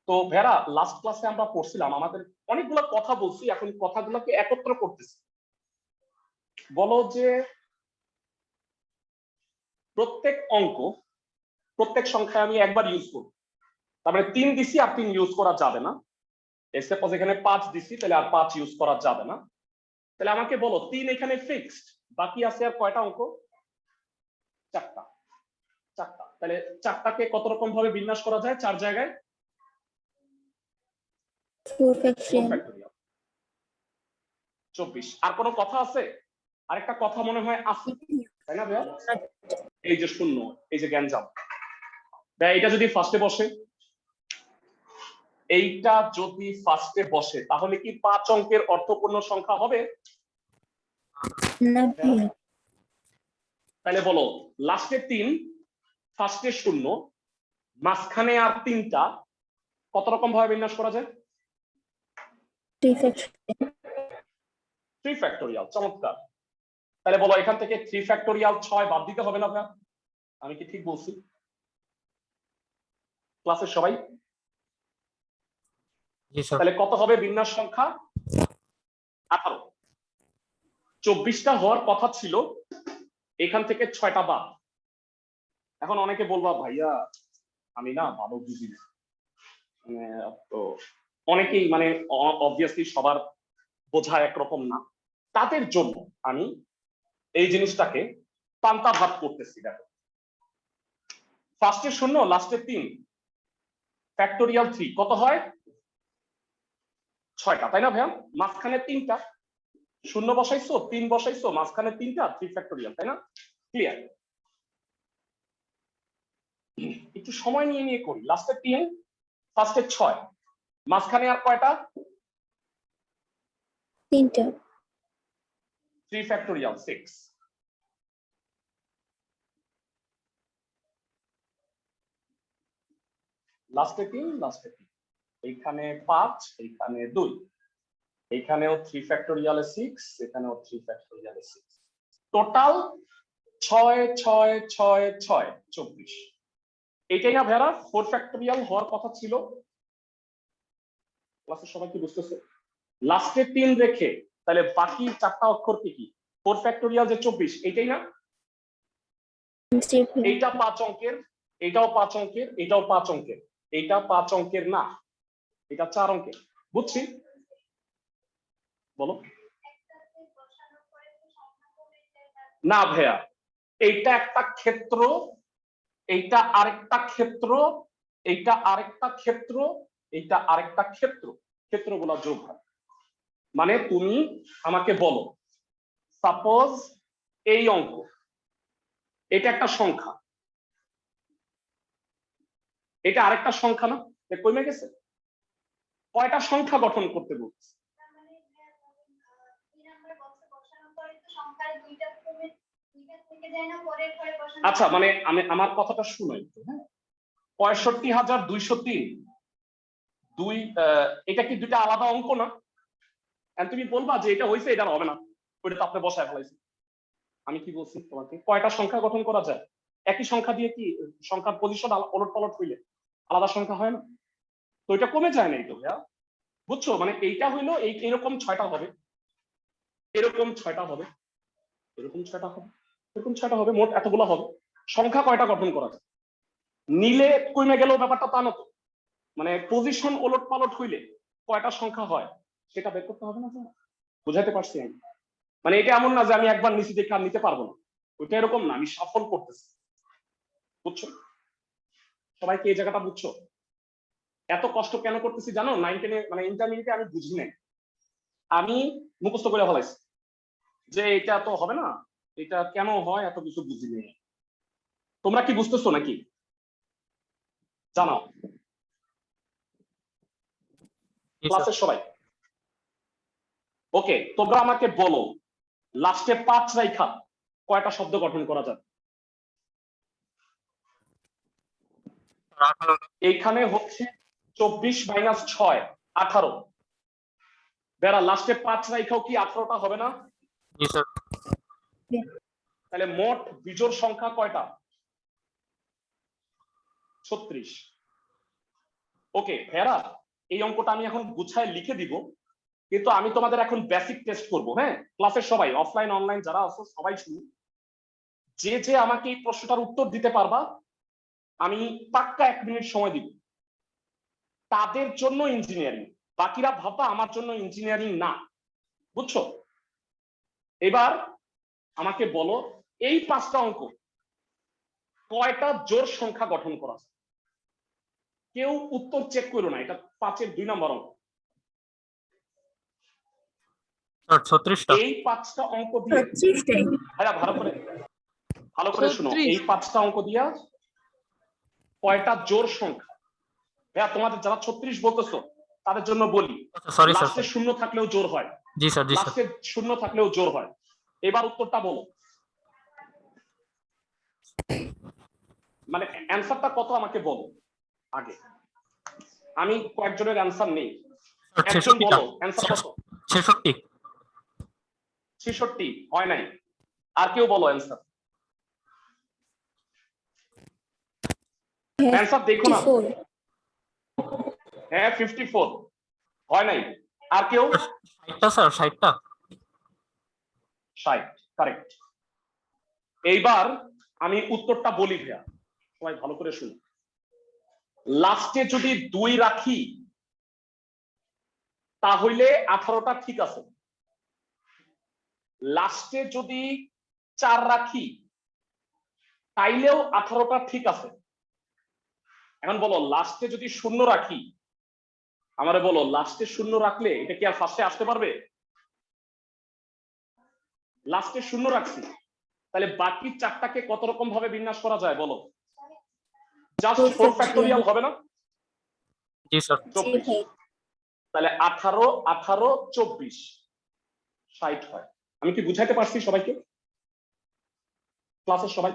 তো ভেরা লাস্ট ক্লাসে আমরা পড়ছিলাম, আমাদের অনেকগুলো কথা বলছি, এখন কথাগুলোকে একত্র করতেছি। বলো যে প্রত্যেক অঙ্ক, প্রত্যেক সংখ্যায় আমি একবার ইউজ করব, তারপরে 3 দিছি আর 3 ইউজ করা যাবে না। সাপোজ এখানে 5 দিছি, তাহলে আর 5 ইউজ করা যাবে না। তাহলে আমাকে বলো 3 এখানে ফিক্সড, বাকি আছে আর কয়টা অঙ্ক? 4টা। তাহলে 4টাকে কত রকম ভাবে বিন্যাস করা যায়? 4 জায়গায় 4 ফ্যাক্টরিয়াল। 24। আর কোনো কথা আছে? আরেকটা কথা মনে হয় আছে, তাই না ভাইয়া? এই যে শূন্য, এই যে গ্যাঞ্জাম, ভাই এটা যদি ফার্স্টে বসে, এইটা যদি ফার্স্টে বসে, তাহলে কি 5 অঙ্কের অর্থপূর্ণ সংখ্যা হবে? না ভাইয়া। তাহলে বলো লাস্টে 3, ফার্স্টে 0, মাঝখানে আর 3টা কত রকম ভাবে বিন্যাস করা যায়? 3 ফ্যাক্টরিয়াল। চমৎকার। তাহলে বলো এখান থেকে 3 ফ্যাক্টরিয়াল 6 বাদ দিতে হবে না ভাই? আমি কি ঠিক বলছি ক্লাসের সবাই? তাহলে কত হবে বিন্যাস সংখ্যা? 18। 24টা হওয়ার কথা ছিল, এখান থেকে 6টা বাদ। এখন অনেকে বলবা ভাইয়া আমি না ভালো বুঝি না, তো অনেকেই মানে অবভিয়াসলি সবার বোঝা একরকম না, তাদের জন্য আমি এই জিনিসটাকে পান্তা ভাত করতেছি। দেখো ফার্স্টে 0, লাস্টে 3, ফ্যাক্টোরিয়াল 3 কত হয়? 6টা, তাই না ভাইয়া? মাঝখানে 3টা, 0 বসাইছো, 3 বসাইছো, মাঝখানে 3টা, 3 ফ্যাক্টোরিয়াল, তাই না? ক্লিয়ার? একটু সময় নিয়ে করি। লাস্টে 3, ফার্স্টে 6, মাঝখানে আর কয়টা? 3টা, 3 ফ্যাক্টোরিয়াল 6, লাস্টে 3, এইখানে 5, এইখানে 2, এইখানেও 3 ফ্যাক্টোরিয়ালে 6, এখানেও 3 ফ্যাক্টোরিয়ালে 6, টোটাল 6 6 6 6 24। এটাই না ভেড়া 4 ফ্যাক্টোরিয়াল হওয়ার কথা ছিল? ক্লাসে সবাই কি বুঝতেছে? লাস্টে 3 রেখে তাহলে বাকি 4টা অক্ষর কি 4 ফ্যাক্টোরিয়াল যে 24, এইটাই না? জি ভাইয়া। এইটা 5 অঙ্কের, এটাও 5 অঙ্কের, এটাও 5 অঙ্কের, এইটা 5 অঙ্কের না, এটা 4 অঙ্কের। বুঝছি? বলো। না ভাইয়া, এইটা একটা ক্ষেত্র, এইটা আরেকটা ক্ষেত্র, এইটা আরেকটা ক্ষেত্র, এইটা আরেকটা ক্ষেত্র, ক্ষেত্রগুলো যোগ হয়। মানে তুমি আমাকে বলো, সাপোজ এই অঙ্ক, এটা একটা সংখ্যা, এটা আরেকটা সংখ্যা না? কমে গেছে? কয়টা সংখ্যা গঠন করতে বলছে? আচ্ছা, মানে আমি আমার কথাটা শুনো একটু, হ্যাঁ। 65,203, এটা কি দুইটা আলাদা অঙ্ক না? তুমি বলবা যে এটা হয়েছে, এটা হবে না, ওইটা তো আপনি বসায় ফেলাইছেন। আমি কি বলছি তোমাকে, কয়টা সংখ্যা গঠন করা যায়? একই সংখ্যা দিয়ে কি সংখ্যার পজিশন ওলট পালট হইলে আলাদা সংখ্যা হয় না? তো এটা কমে যায় না এই তো ভাইয়া, বুঝছো? মানে এইটা হইলো এরকম 6টা হবে, এরকম 6টা হবে, এরকম 6টা হবে, এরকম 6টা হবে, মোট এতগুলো হবে। সংখ্যা কয়টা গঠন করা যায়? নিলে কমে গেল ব্যাপারটা তা না তো, মানে পজিশন ওলট পালট হইলে কয়টা সংখ্যা হয় সেটা বের করতে হবে না? বুঝাতে পারছি আমি? মানে এটা এমন না যে আমি একবার নিচে দেখে আর নিতে পারবো না, ওইটা এরকম না, আমি সফল করতেছি। বুঝছো? সবাইকে এই জায়গাটা বুঝছো? এত কষ্ট কেন করতেছি জানো? 9 10 মানে ইন্টারমিডিয়েটে আমি বুঝি নাই, আমি মুখস্থ করে ফেলাইছি যে এটা তো হবে না, এটা কেন হয় এত কিছু বুঝি নেই। তোমরা কি বুঝতেছো নাকি? জানাও ক্লাসের সবাই। ওকে, তোমরা আমাকে বলো, লাস্টে 5 রাইখা কয়টা শব্দ গঠন করা যায়? এইখানে হচ্ছে 24 মাইনাস 6 18, বেড়া লাস্টে 5 রাইখাও কি 18টা হবে না? তাহলে মোট বিজোড় সংখ্যা কয়টা? 36। ওকে ভেড়া, এই অঙ্কটা আমি এখন গুছায় লিখে দিব, কিন্তু আমি তোমাদের এখন বেসিক টেস্ট করব, হ্যাঁ। ক্লাসের সবাই, অফলাইন অনলাইন যারা আছো সবাই শুনুন, যে যে আমাকে এই প্রশ্নটার উত্তর দিতে পারবা আমি পাক্কা 1 মিনিট সময় দিব, তাদের জন্য ইঞ্জিনিয়ারিং, বাকিরা ভাববা আমার জন্য ইঞ্জিনিয়ারিং না। বুঝছো? এবার আমাকে বলো, এই 5টা অঙ্ক কয়টা জোড় সংখ্যা গঠন করা যায়? কেউ উত্তর চেক করো না, এটা 5-এর 2 নম্বর অঙ্ক। 36টা। এই 5টা অঙ্ক দিয়ে, 36টাই। ভালো করে শুনো, এই 5টা অঙ্ক দিয়া কয়টা জোড় সংখ্যা? ভাইয়া তোমাদের যারা 36 বলতেছো তাদের জন্য বলি, সরি স্যার। লাস্টে শূন্য থাকলেও জোর হয়, জি স্যার, জি স্যার। লাস্টে শূন্য থাকলেও জোর হয়। এবার উত্তরটা বলো, মানে অ্যানসারটা কত আমাকে বলো আগে, আমি কয়েকজনের অ্যানসার নেই। একজন বলো অ্যানসার কত? 66। 66 হয় নাই, আর কেউ বলো অ্যানসার। অ্যানসার দেখো না। 54। হ্যাঁ 54 হয় নাই, আর কেউ? 60টা স্যার, 60টা। 60 কারেক্ট। এইবার আমি উত্তরটা বলি ভাইয়া, সবাই ভালো করে শুনো। লাস্টে যদি 2 রাখি তাহলে 18টা ঠিক আছে, লাস্টে যদি 4 রাখি তাইলেও 18টা ঠিক আছে। এখন বলো লাস্টে যদি 0 রাখি, আমারে বলো লাস্টে 0 রাখলে এটা কি আর ফার্স্টে আসতে পারবে? লাস্টে 0 রাখছি, তাহলে বাকি 4টাকে কত রকম ভাবে বিন্যাস করা যায় বলো? জাস্ট 4 ফ্যাক্টোরিয়াল হবে না? জি স্যার। 24 ভাই। তাহলে 18 18 24 60 হয়। আমি কি বুঝাইতে পারছি সবাইকে, ক্লাসের সবাই?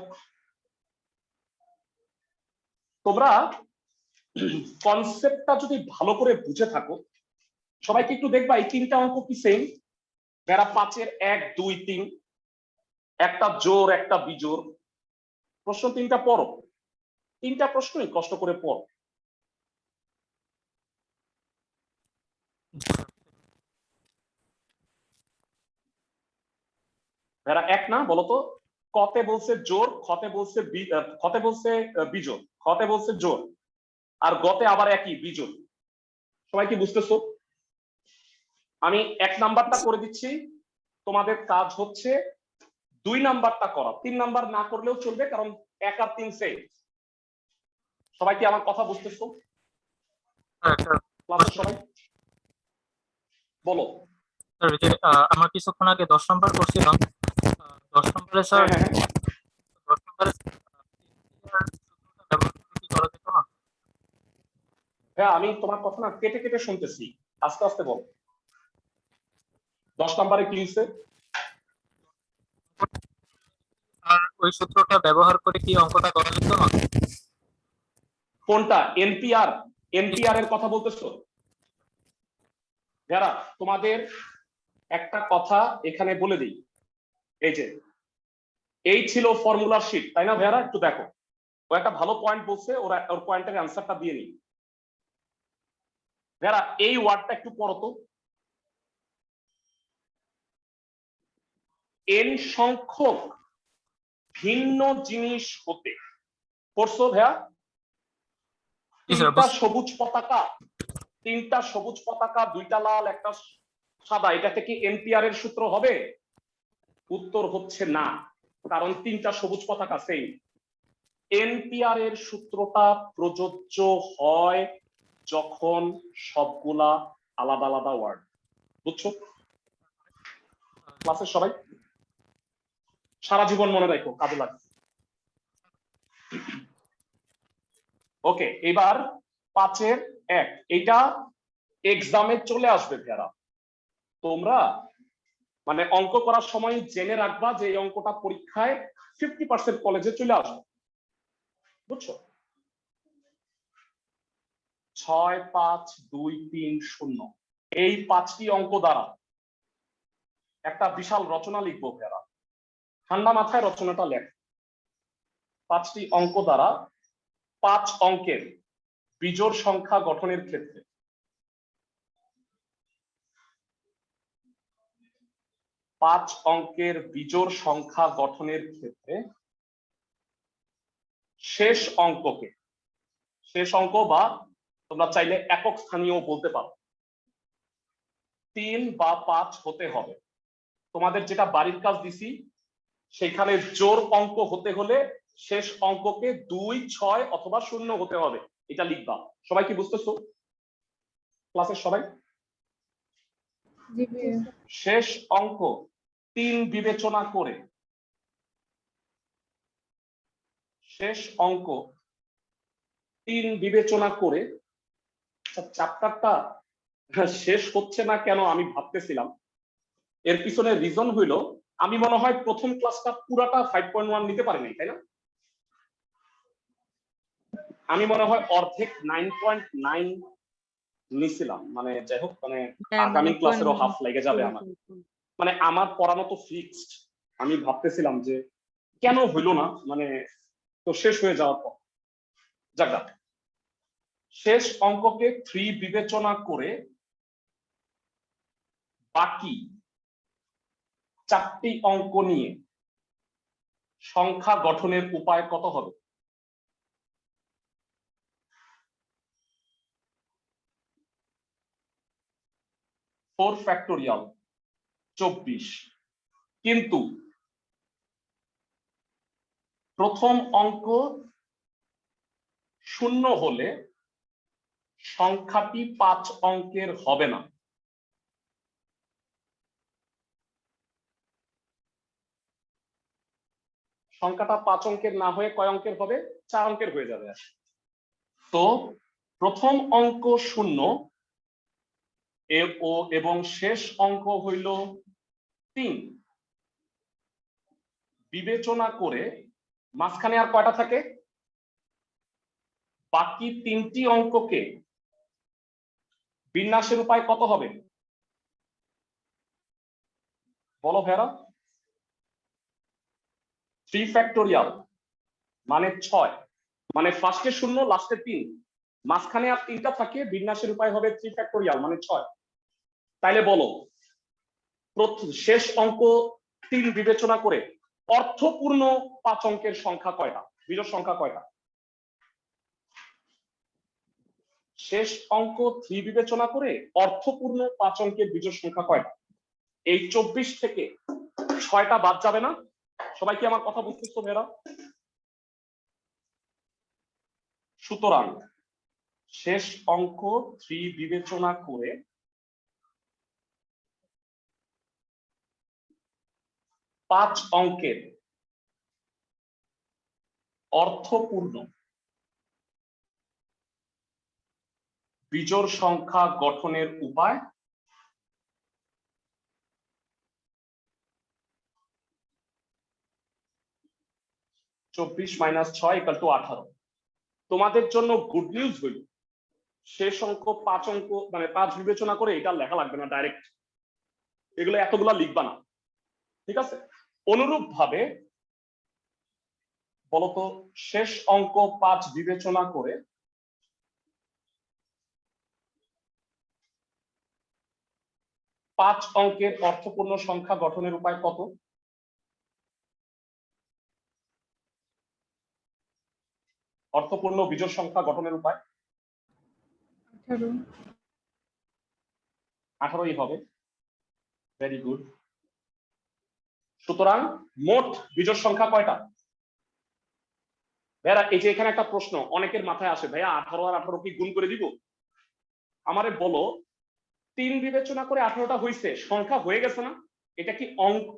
তোমরা কনসেপ্টটা যদি ভালো করে বুঝে থাকো, সবাইকে একটু দেখবা এই তিনটা অঙ্ক কি সেম? যারা 5-এর 1 2 3, একটা জোর একটা বিজোড়। প্রশ্ন তিনটা পড়ো, তিনটা প্রশ্নই কষ্ট করে পড়ো। যারা এক না বলতো, কতে বলছে জোর, খতে বলছে বিজোড়, খতে বলছে জোর, আর গতে আবার একই বিজোড়। সবাই কি বুঝতেছো? আমি 1 নাম্বারটা করে দিচ্ছি, তোমাদের কাজ হচ্ছে 2 নাম্বারটা করা। 3 নাম্বার না করলেও চলবে, কারণ 1 আর 3 সেম। সবাই কি আমার কথা বুঝতেছো? ক্লাসের সবাই বলো। স্যার যে আমরা কিছুক্ষণ আগে 10 নাম্বার করছিলাম, 10 নম্বরে স্যার, হ্যাঁ হ্যাঁ 10 নম্বরে ব্যবহার করে কি করা যেত না? হ্যাঁ, আমি তোমার কথা না কেটে কেটে শুনতেছি, আস্তে আস্তে বল। 10 নাম্বারে কি হয়েছে? আর ওই সূত্রটা ব্যবহার করে কি অঙ্কটা করা যেত না? কোনটা? এনপিআর? এনপিআর এর কথা বলতেছো? যারা তোমাদের একটা কথা এখানে বলে দিই, এই যে এই ছিল ফর্মুলার শিট, তাই না ভাইয়ারা? একটু দেখো, ও একটা ভালো পয়েন্ট বলছে, ওর পয়েন্টের অ্যান্সারটা দিয়ে নি। ভাইয়ারা এই ওয়ার্ডটা একটু পড়ো তো। এন সংখ্যক ভিন্ন জিনিস হতে, পড়ছো ভাইয়া? জি স্যার। তিনটা সবুজ পতাকা, তিনটা সবুজ পতাকা, দুইটা লাল একটা সাদা, এটা থেকে এনপিআর এর সূত্র হবে? উত্তর হচ্ছে না, কারণ তিনটা সবুজ পতাকা সেম। এনপিআর এর সূত্রটা প্রযোজ্য হয় যখন সবগুলা আলাদা আলাদা ওয়ার্ড। বুঝছো ক্লাসের সবাই? সারা জীবন মনে রাখো, কাজে লাগবে। ওকে, এবার 5-এর 1, এটা এক্সামে চলে আসবে ভেড়া। তোমরা মানে অঙ্ক করার সময় জেনে রাখবা যে এই অঙ্কটা পরীক্ষায় 50% কলেজে চলে আসবে। বুঝছো? 6 5 2 3 0, এই 5টি অঙ্ক দ্বারা একটা বিশাল রচনা লিখবো ভেড়া। ঠান্ডা মাথায় রচনাটা লেখ। 5টি অঙ্ক দ্বারা 5 অঙ্কের বিজোড় সংখ্যা গঠনের ক্ষেত্রে 5 অঙ্কের বিজোড় সংখ্যা গঠনের ক্ষেত্রে শেষ অঙ্ককে, শেষ অঙ্ক বা তোমরা চাইলে একক স্থানীয় বলতে পারো, 3 বা 5 হতে হবে। তোমাদের যেটা বাড়ির কাজ দিছি, সেখানে জোড় অঙ্ক হতে হলে শেষ অঙ্ককে 2 6 অথবা 0 হতে হবে, এটা লিখবা। সবাই কি বুঝতেছো ক্লাসের সবাই? জি ভাইয়া। শেষ অঙ্ক 3 বিবেচনা করে, শেষ অঙ্ক 3 বিবেচনা করে। চ্যাপ্টারটা শেষ হচ্ছে না কেন আমি ভাবতেছিলাম, এর পিছনে রিজন হইলো আমি মনে হয় প্রথম ক্লাসটা পুরাটা 5.1 নিতে পারি নাই, তাই না? আমি মনে হয় অর্ধেক 9.9 নিছিলাম, মানে যাই হোক, মানে আগামী ক্লাসেরও হাফ লেগে যাবে আমার। মানে আমার পড়ানো তো ফিক্সড, আমি ভাবতেছিলাম যে কেন হইলো না, মানে তো শেষ হয়ে যাওয়ার পর। যাক, শেষ অঙ্ককে 3 বিবেচনা করে বাকি 4টি অঙ্ক নিয়ে সংখ্যা গঠনের উপায় কত হবে? 4 ফ্যাক্টোরিয়াল 24, কিন্তু প্রথম অঙ্ক 0 হলে সংখ্যাটি 5 অঙ্কের হবে না। সংখ্যাটা 5 অঙ্কের না হয়ে কয় অঙ্কের হবে? 4 অঙ্কের হয়ে যাবে। তো প্রথম অঙ্ক 0 এবং শেষ অঙ্ক হইল 3 বিবেচনা করে মাঝখানে আর কয়টা থাকে? বাকি 3টি অঙ্ককে বিন্যাসের উপায় কত হবে বলো ভেরা? 3 ফ্যাক্টোরিয়াল মানে 6, মানে ফার্স্টে 0 লাস্টে 3, মাঝখানে আর 3টা থাকে, বিন্যাসের উপায় হবে 3 ফ্যাক্টোরিয়াল মানে 6। তাইলে বলো শেষ অঙ্ক 3 বিবেচনা করে অর্থপূর্ণ 5 অঙ্কের সংখ্যা কয়টা, বিজোড় সংখ্যা কয়টা? শেষ অঙ্ক 3 বিবেচনা করে অর্থপূর্ণ 5 অঙ্কের বিজোড় সংখ্যা কয়টা? এই 24 থেকে 6টা বাদ যাবে না? সবাই কি আমার কথা বুঝতেছো মেয়েরা? সুতরাং শেষ অঙ্ক 3 বিবেচনা করে 5 অঙ্কের অর্থপূর্ণ বিজোড় সংখ্যা গঠনের উপায় (24 - 6 = 18)। তোমাদের জন্য গুড নিউজ হইল শেষ অঙ্ক 5 অঙ্ক মানে 5 বিবেচনা করে এটা লেখা লাগবে না, ডাইরেক্ট এগুলো এতগুলা লিখবা না, ঠিক আছে? অনুরূপ ভাবে বলতো শেষ অঙ্ক 5 বিবেচনা করে 5 অঙ্কের অর্থপূর্ণ সংখ্যা গঠনের উপায় কত? অর্থপূর্ণ বিজোড় সংখ্যা গঠনের উপায় 18 18ই হবে। Very good. সুতরাং মোট বিজোড় সংখ্যা কয়টা? ভাইয়া এই যে এখানে একটা প্রশ্ন অনেকের মাথায় আসে, ভাইয়া 18 আর 18 কি গুণ করে দিব? আমারে বলো 3 বিবেচনা করে 18টা হইছে, সংখ্যা হয়ে গেছে না? এটা কি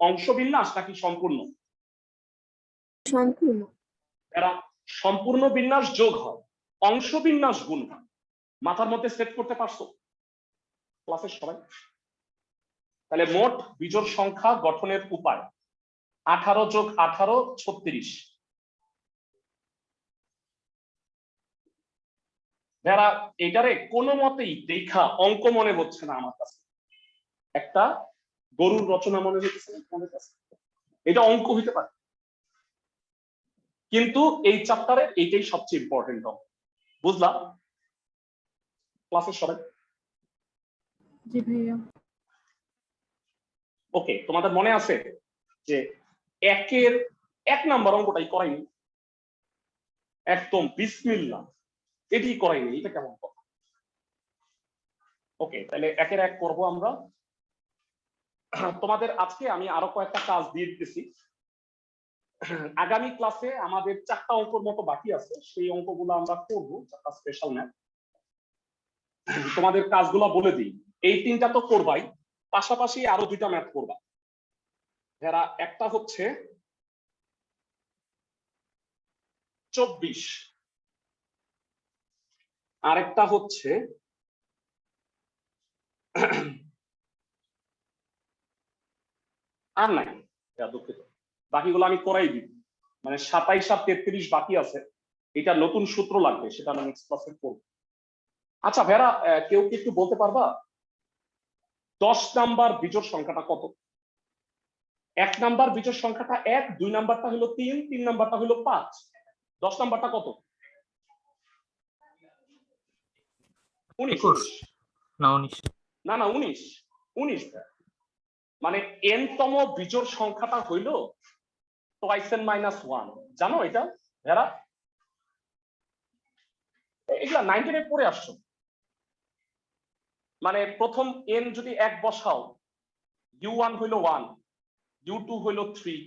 অংশ বিন্যাস নাকি সম্পূর্ণ? সম্পূর্ণ। এরা সম্পূর্ণ বিন্যাস যোগ হয়, অংশ বিন্যাস গুণ হয়। মাথার মধ্যে সেট করতে পারছো ক্লাসের সবাই? তাহলে মোট বিজোড় সংখ্যা গঠনের উপায় 18 যোগ 18 36। যারা এটারে কোনো মতেই দেখা অঙ্ক মনে হচ্ছে না আমার কাছে, একটা গরুর রচনা মনে হচ্ছে তোমাদের কাছে, এটা অঙ্ক হইতে পারে কিন্তু এই চ্যাপ্টারে এইটাই সবচেয়ে ইম্পর্টেন্ট অঙ্ক। বুঝলা ক্লাসের সবাই? জি ভাইয়া। ওকে, তোমাদের মনে আছে যে 1-এর 1 নাম্বার অঙ্কটাই করাইনি, একদম বিসমিল্লাহ এটি করাইনি, এটা কেমন কথা? ওকে, তাহলে 1-এর 1 করব আমরা। তোমাদের আজকে আমি আরো কয়েকটা কাজ দিয়ে দিতেছি, আগামী ক্লাসে আমাদের 4টা অঙ্কের মতো বাকি আছে, সেই অঙ্কগুলো আমরা করব, 4টা স্পেশাল ম্যাথ। তোমাদের কাজগুলো বলে দিই, এই 3টা তো করবাই, পাশাপাশি আরো 2টা ম্যাথ করবা। যারা একটা হচ্ছে 24, আরেকটা হচ্ছে আর নাই, দুঃখিত, বাকিগুলো আমি করাই দিব। মানে 27 আর 33 বাকি আছে, এটা নতুন সূত্র লাগবে, সেটা আমি নেক্সট ক্লাসে করব। আচ্ছা ভেরা, কেউ কি একটু বলতে পারবা 10 নাম্বার বিজোড় সংখ্যাটা কত? 1 নাম্বার বিজোড় সংখ্যাটা 1, 2 নাম্বারটা হলো 3, 3 নাম্বারটা হলো 5, 10 নাম্বারটা কত? 19 না 19 না না 19 মানে n তম বিজোড় সংখ্যাটা হইল twice n minus 1, জানো এটা ভেরা? এগুলা 19 এ পড়ে আসছো। মানে প্রথম n যদি 1 বসাও, u1 হইল 1, u2 হইল 3,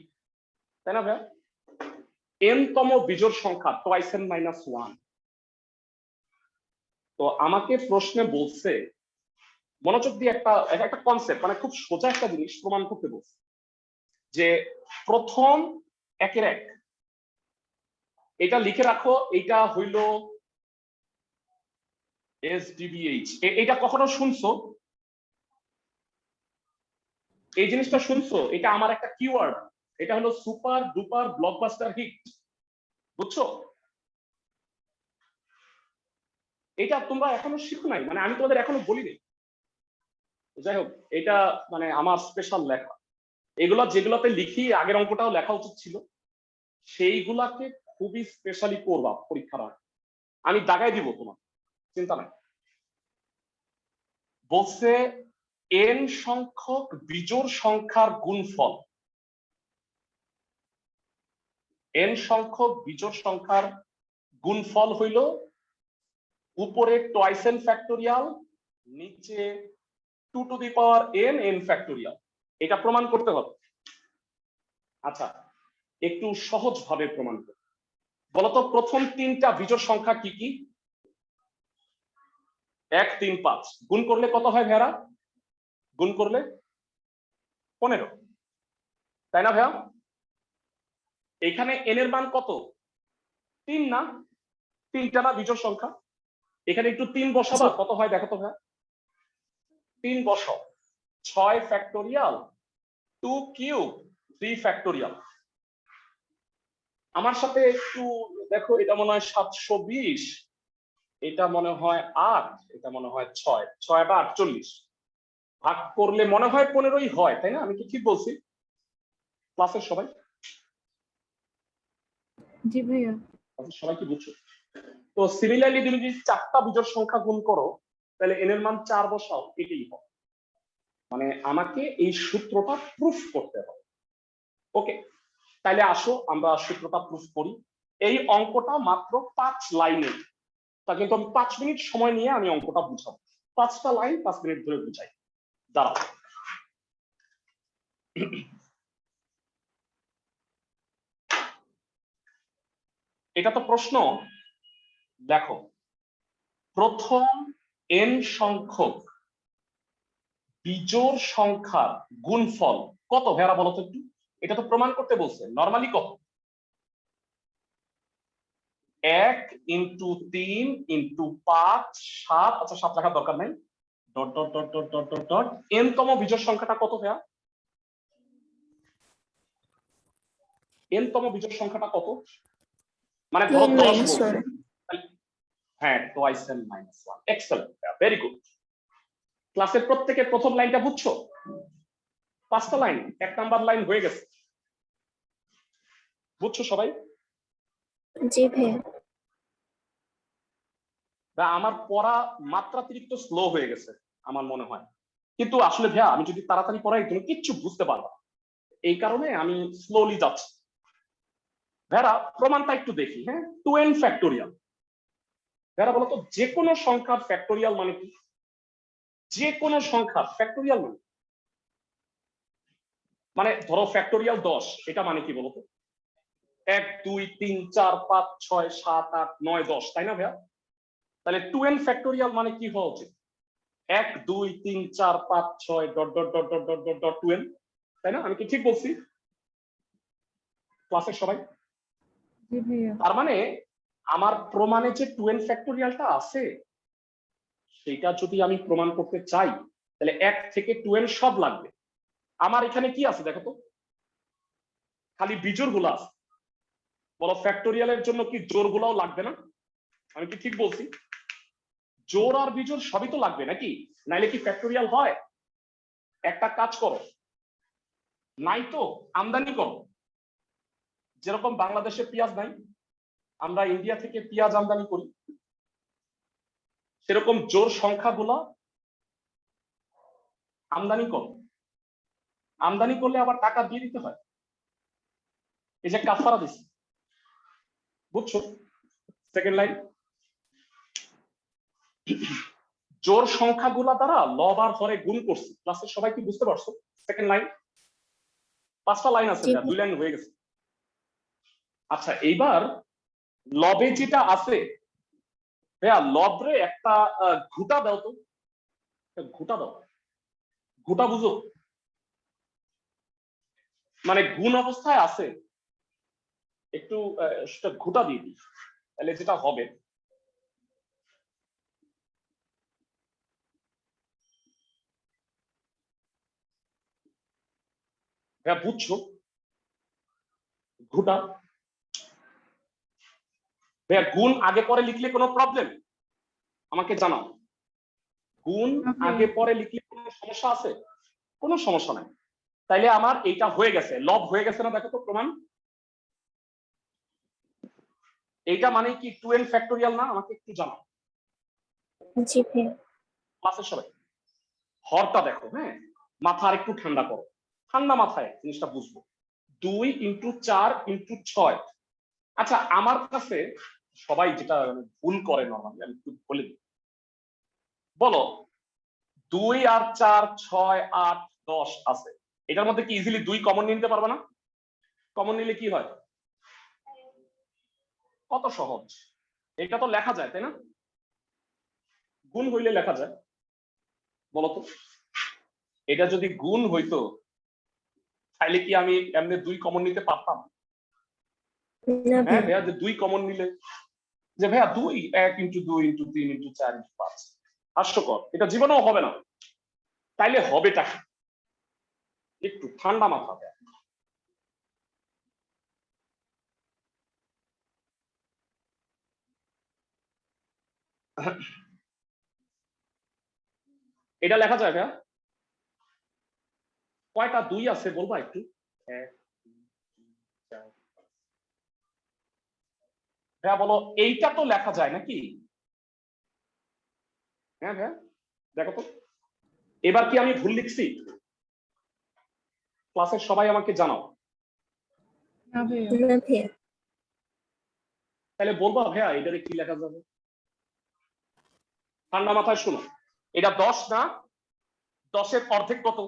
তাই না ভাইয়া? n তম বিজোড় সংখ্যা twice n minus 1। তো আমাকে প্রশ্নে বলছে, মনোযোগ দিয়ে একটা কনসেপ্ট, মানে খুব সোজা একটা জিনিস প্রমাণ করতে বলছে, যে প্রথম 1-এর 1 এটা লিখে রাখো, এটা হইল SDBH এটা কখনো শুনছো? এই জিনিসটা শুনছো? এটা আমার একটা কিওয়ার্ড, এটা হলো সুপার ডুপার ব্লকবাস্টার হিট, বুঝছো? এটা তোমরা এখনো শিখো নাই, মানে আমি তোমাদের এখনো বলিনি। যাই হোক, এটা মানে আমার স্পেশাল লেখা, এগুলা যেগুলাতে লিখি, আগের অঙ্কটাও লেখা উচিত ছিল, সেইগুলাকে খুবই স্পেশালি করবা পরীক্ষার আগে। আমি দাগাই দিব তোমার, চিন্তা নাই। বলছে n সংখ্যক বিজোড় সংখ্যার গুণফল, n সংখ্যক বিজোড় সংখ্যার গুণফল হইল উপরে টুয়াইস n ফ্যাক্টোরিয়াল, নিচে 2 to the power n n factorial. এটা প্রমাণ করতে হবে। আচ্ছা, একটু সহজ ভাবে প্রমাণ করতে বলতো। প্রথম তিনটা বিজোড় সংখ্যা কি কি? 1 3 5 গুণ করলে কত হয় ভাইয়া? গুণ করলে 15, তাই না ভাইয়া? এখানে n এর মান কত? 3 না? তিনটা না বিজোড় সংখ্যা, এখানে একটু 3 বসাবা, কত হয় দেখো তো ভাইয়া? 3 বসাও, 6 ফ্যাক্টোরিয়াল 2 কিউব 3 ফ্যাক্টোরিয়াল। আমার সাথে একটু দেখো, এটা মনে হয় 720, এটা মনে হয় 8, এটা মনে হয় 6, 6 বা 48 ভাগ করলে মনে হয় 15ই হয়, তাই না? আমি কি ঠিক বলছি ক্লাসের সবাই? জি ভাইয়া। সবাই কি বুঝছো? তো সিমিলারলি তুমি যদি 4টা বিজোড় সংখ্যা গুণ করো, তাহলে n এর মান 4 বসাও, এটাই হবে। মানে আমাকে এই সূত্রটা প্রুফ করতে হবে। ওকে, তাহলে আসো আমরা সূত্রটা প্রুফ করি। এই অঙ্কটা মাত্র 5 লাইনে, তা কিন্তু আমি 5 মিনিট সময় নিয়ে আমি অঙ্কটা বুঝাবো। 5টা লাইন 5 মিনিট ধরে বুঝাই। দাঁড়াও, এটা তো প্রশ্ন। দেখো, প্রথম n সংখ্যক বিজোড় সংখ্যার গুণফল কত ভেড়া বলো তো একটু? এটা তো প্রমাণ করতে বলছে। নরমালি কত? 1 ইন্টু 3 ইন্টু 5 7, আচ্ছা 7 লেখার দরকার নাই, dot dot dot dot dot dot dot n তম বিজোড় সংখ্যাটা কত ভেড়া? n তম বিজোড় সংখ্যাটা কত? মানে ধরো 10 বলছে। হ্যাঁ, twice n minus 1। Excellent, very good. ক্লাসের প্রত্যেকের প্রথম লাইনটা বুঝছো? 5টা লাইন, 1 নাম্বার লাইন হয়ে গেছে, বুঝছো সবাই? জি ভাইয়া। আমার পড়া মাত্রাতিরিক্ত স্লো হয়ে গেছে আমার মনে হয়, কিন্তু আসলে ভাইয়া আমি যদি তাড়াতাড়ি পড়াই তুমি কিচ্ছু বুঝতে পারবা, এই কারণে আমি স্লোলি যাচ্ছি। ভাইয়া প্রমাণটা একটু দেখি। হ্যাঁ, 2n ফ্যাক্টোরিয়াল। ভাইয়া বলতো যে কোনো সংখ্যার ফ্যাক্টোরিয়াল মানে কি? যে কোনো সংখ্যার ফ্যাক্টোরিয়াল মানে ধরো ফ্যাক্টোরিয়াল 10, এটা মানে কি বলতো? 1 2 3 4 5 6 7 8 9 10, তাই না ভাইয়া? তাহলে 2n ফ্যাক্টোরিয়াল মানে কি হওয়া উচিত? 1 2 3 4 5 6 dot dot dot dot dot dot dot 2n, তাই না? আমি কি ঠিক বলছি ক্লাসের সবাই? জি ভাইয়া। তার মানে আমার প্রমাণে যে 2n ফ্যাক্টোরিয়ালটা আছে, সেটা যদি আমি প্রমাণ করতে চাই, তাহলে 1 থেকে 2n সব লাগবে। আমার এখানে কি আছে দেখো তো? খালি বিজোড় গুলো আছে। বলো ফ্যাক্টোরিয়ালের জন্য কি জোড় গুলাও লাগবে না? আমি কি ঠিক বলছি? জোড় আর বিজোড় সবই তো লাগবে নাকি? নাইলে কি ফ্যাক্টোরিয়াল হয়? একটা কাজ করো, নাই তো আমদানি করো। যেরকম বাংলাদেশে পেঁয়াজ নাই, আমরা ইন্ডিয়া থেকে পেঁয়াজ আমদানি করি, সেরকম জোড় সংখ্যাগুলো আমদানি করো। আমদানি করলে আবার টাকা দিয়ে দিতে হয়, এই যে কাফারা দিচ্ছে, বুঝছো? সেকেন্ড লাইন, জোড় সংখ্যাগুলা দ্বারা লব আর হরে গুণ করছি। ক্লাসের সবাই কি বুঝতে পারছো? সেকেন্ড লাইন, 5টা লাইন আছে, 2 লাইন হয়ে গেছে। আচ্ছা, এইবার লবে যেটা আছে ভাইয়া, লবরে একটা ঘুটা দাও তো, ঘুটা দাও। ঘুটা বুঝো? মানে গুণ অবস্থায় আছে, একটু সেটা ঘুটা দিয়ে দিই, তাহলে যেটা হবে ভাইয়া বুঝছো ঘুটা? ভাইয়া গুণ আগে পরে লিখলে কোনো প্রবলেম আমাকে জানাও। গুণ আগে পরে লিখলে কোনো সমস্যা আছে? কোনো সমস্যা নাই। তাইলে আমার এইটা হয়ে গেছে, লব হয়ে গেছে না? দেখো তো প্রমাণ। এইটা মানে কি 2n ফ্যাক্টোরিয়াল না? আমাকে একটু জানাও জি ভাইয়া। ক্লাসের সবাই। হরটা দেখো, হ্যাঁ, মাথা আর একটু ঠান্ডা করো, ঠান্ডা মাথায় জিনিসটা বুঝবো। 2 × 4 × 6। আচ্ছা, আমার কাছে সবাই যেটা ভুল করে নরমালি, আমি একটু বলে দিই। বলো 2 আর 4 6 8 10 আছে, এটার মধ্যে কি ইজিলি 2 কমন নিতে পারবে না? কমন নিলে কি হয়? কত সহজ, এটা তো লেখা যায় তাই না? গুণ হইলে লেখা যায়, বলতো এটা যদি গুণ হইতো তাহলে কি আমি এমনি 2 কমন নিতে পারতাম? না হ্যাঁ ভাইয়া। ভাইয়া, যে 2 কমন নিলে যে ভাইয়া 2 1 × 2 × 3 × 4 × 5, হাস্যকর, এটা জীবনেও হবে না। তাইলে হবেটা কি? একটু ঠান্ডা মাথা দেয়। এটা লেখা যায় ভাইয়া? কয়টা 2 আছে বলবা একটু? 1 2 3 4 5। ভাইয়া বলো এইটা তো লেখা যায় নাকি? হ্যাঁ ভাইয়া দেখো তো, এবার কি আমি ভুল লিখছি? ক্লাসের সবাই আমাকে জানাও। না ভাইয়া। না ভাইয়া। তাহলে বলবা ভাইয়া এটারে কি লেখা যাবে? ঠান্ডা মাথায় শুনো, এটা 10 না? 10 এর অর্ধেক কত?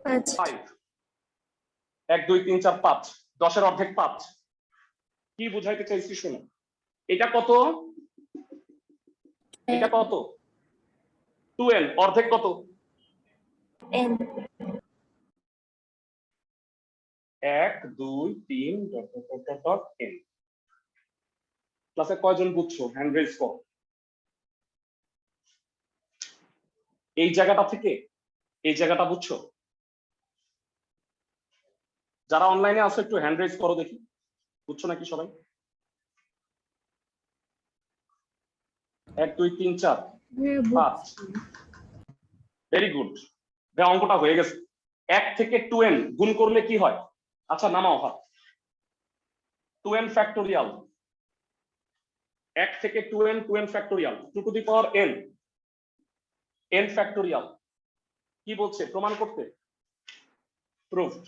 5। 5। 1 2 3 4 5, 10 এর অর্ধেক 5। কি বুঝাইতে চাইছি শোনো, এটা কত? এটা কত? 2n, অর্ধেক কত? n। 1 2 3 n। ক্লাসে কয়জন বুঝছো? হ্যান্ড রেজ করো। এই জায়গাটা থেকে এই জায়গাটা বুঝছো? যারা অনলাইনে আছো একটু হ্যান্ড রেজ করো দেখি, বুঝছো নাকি সবাই? 1 2 3 4 ভাইয়া 5। ভেরি গুড, অঙ্কটা হয়ে গেছে। 1 থেকে 2n গুণ করলে কি হয়? আচ্ছা নামাও হাত। 2n ফ্যাক্টোরিয়াল, 1 থেকে 2n, 2n factorial, 2 to the power n, n factorial. কি বলছে প্রমাণ করতে? প্রুফড।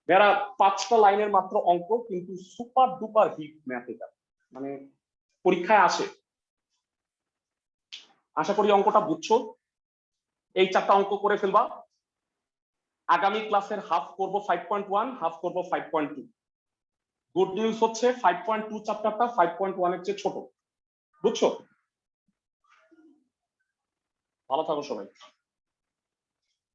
যারা 5টা লাইনের মাত্র অঙ্ক, কিন্তু সুপার ডুপার হিট ম্যাথ এটা, মানে পরীক্ষায় আসে। আশা করি অঙ্কটা বুঝছো। এই 4টা অঙ্ক করে ফেলবা। আগামী ক্লাসের হাফ করব 5.1, হাফ করব 5.2। গুড নিউজ হচ্ছে 5.2 চ্যাপ্টারটা 5.1 এর চেয়ে ছোট, বুঝছো? ভালো থাকো সবাই।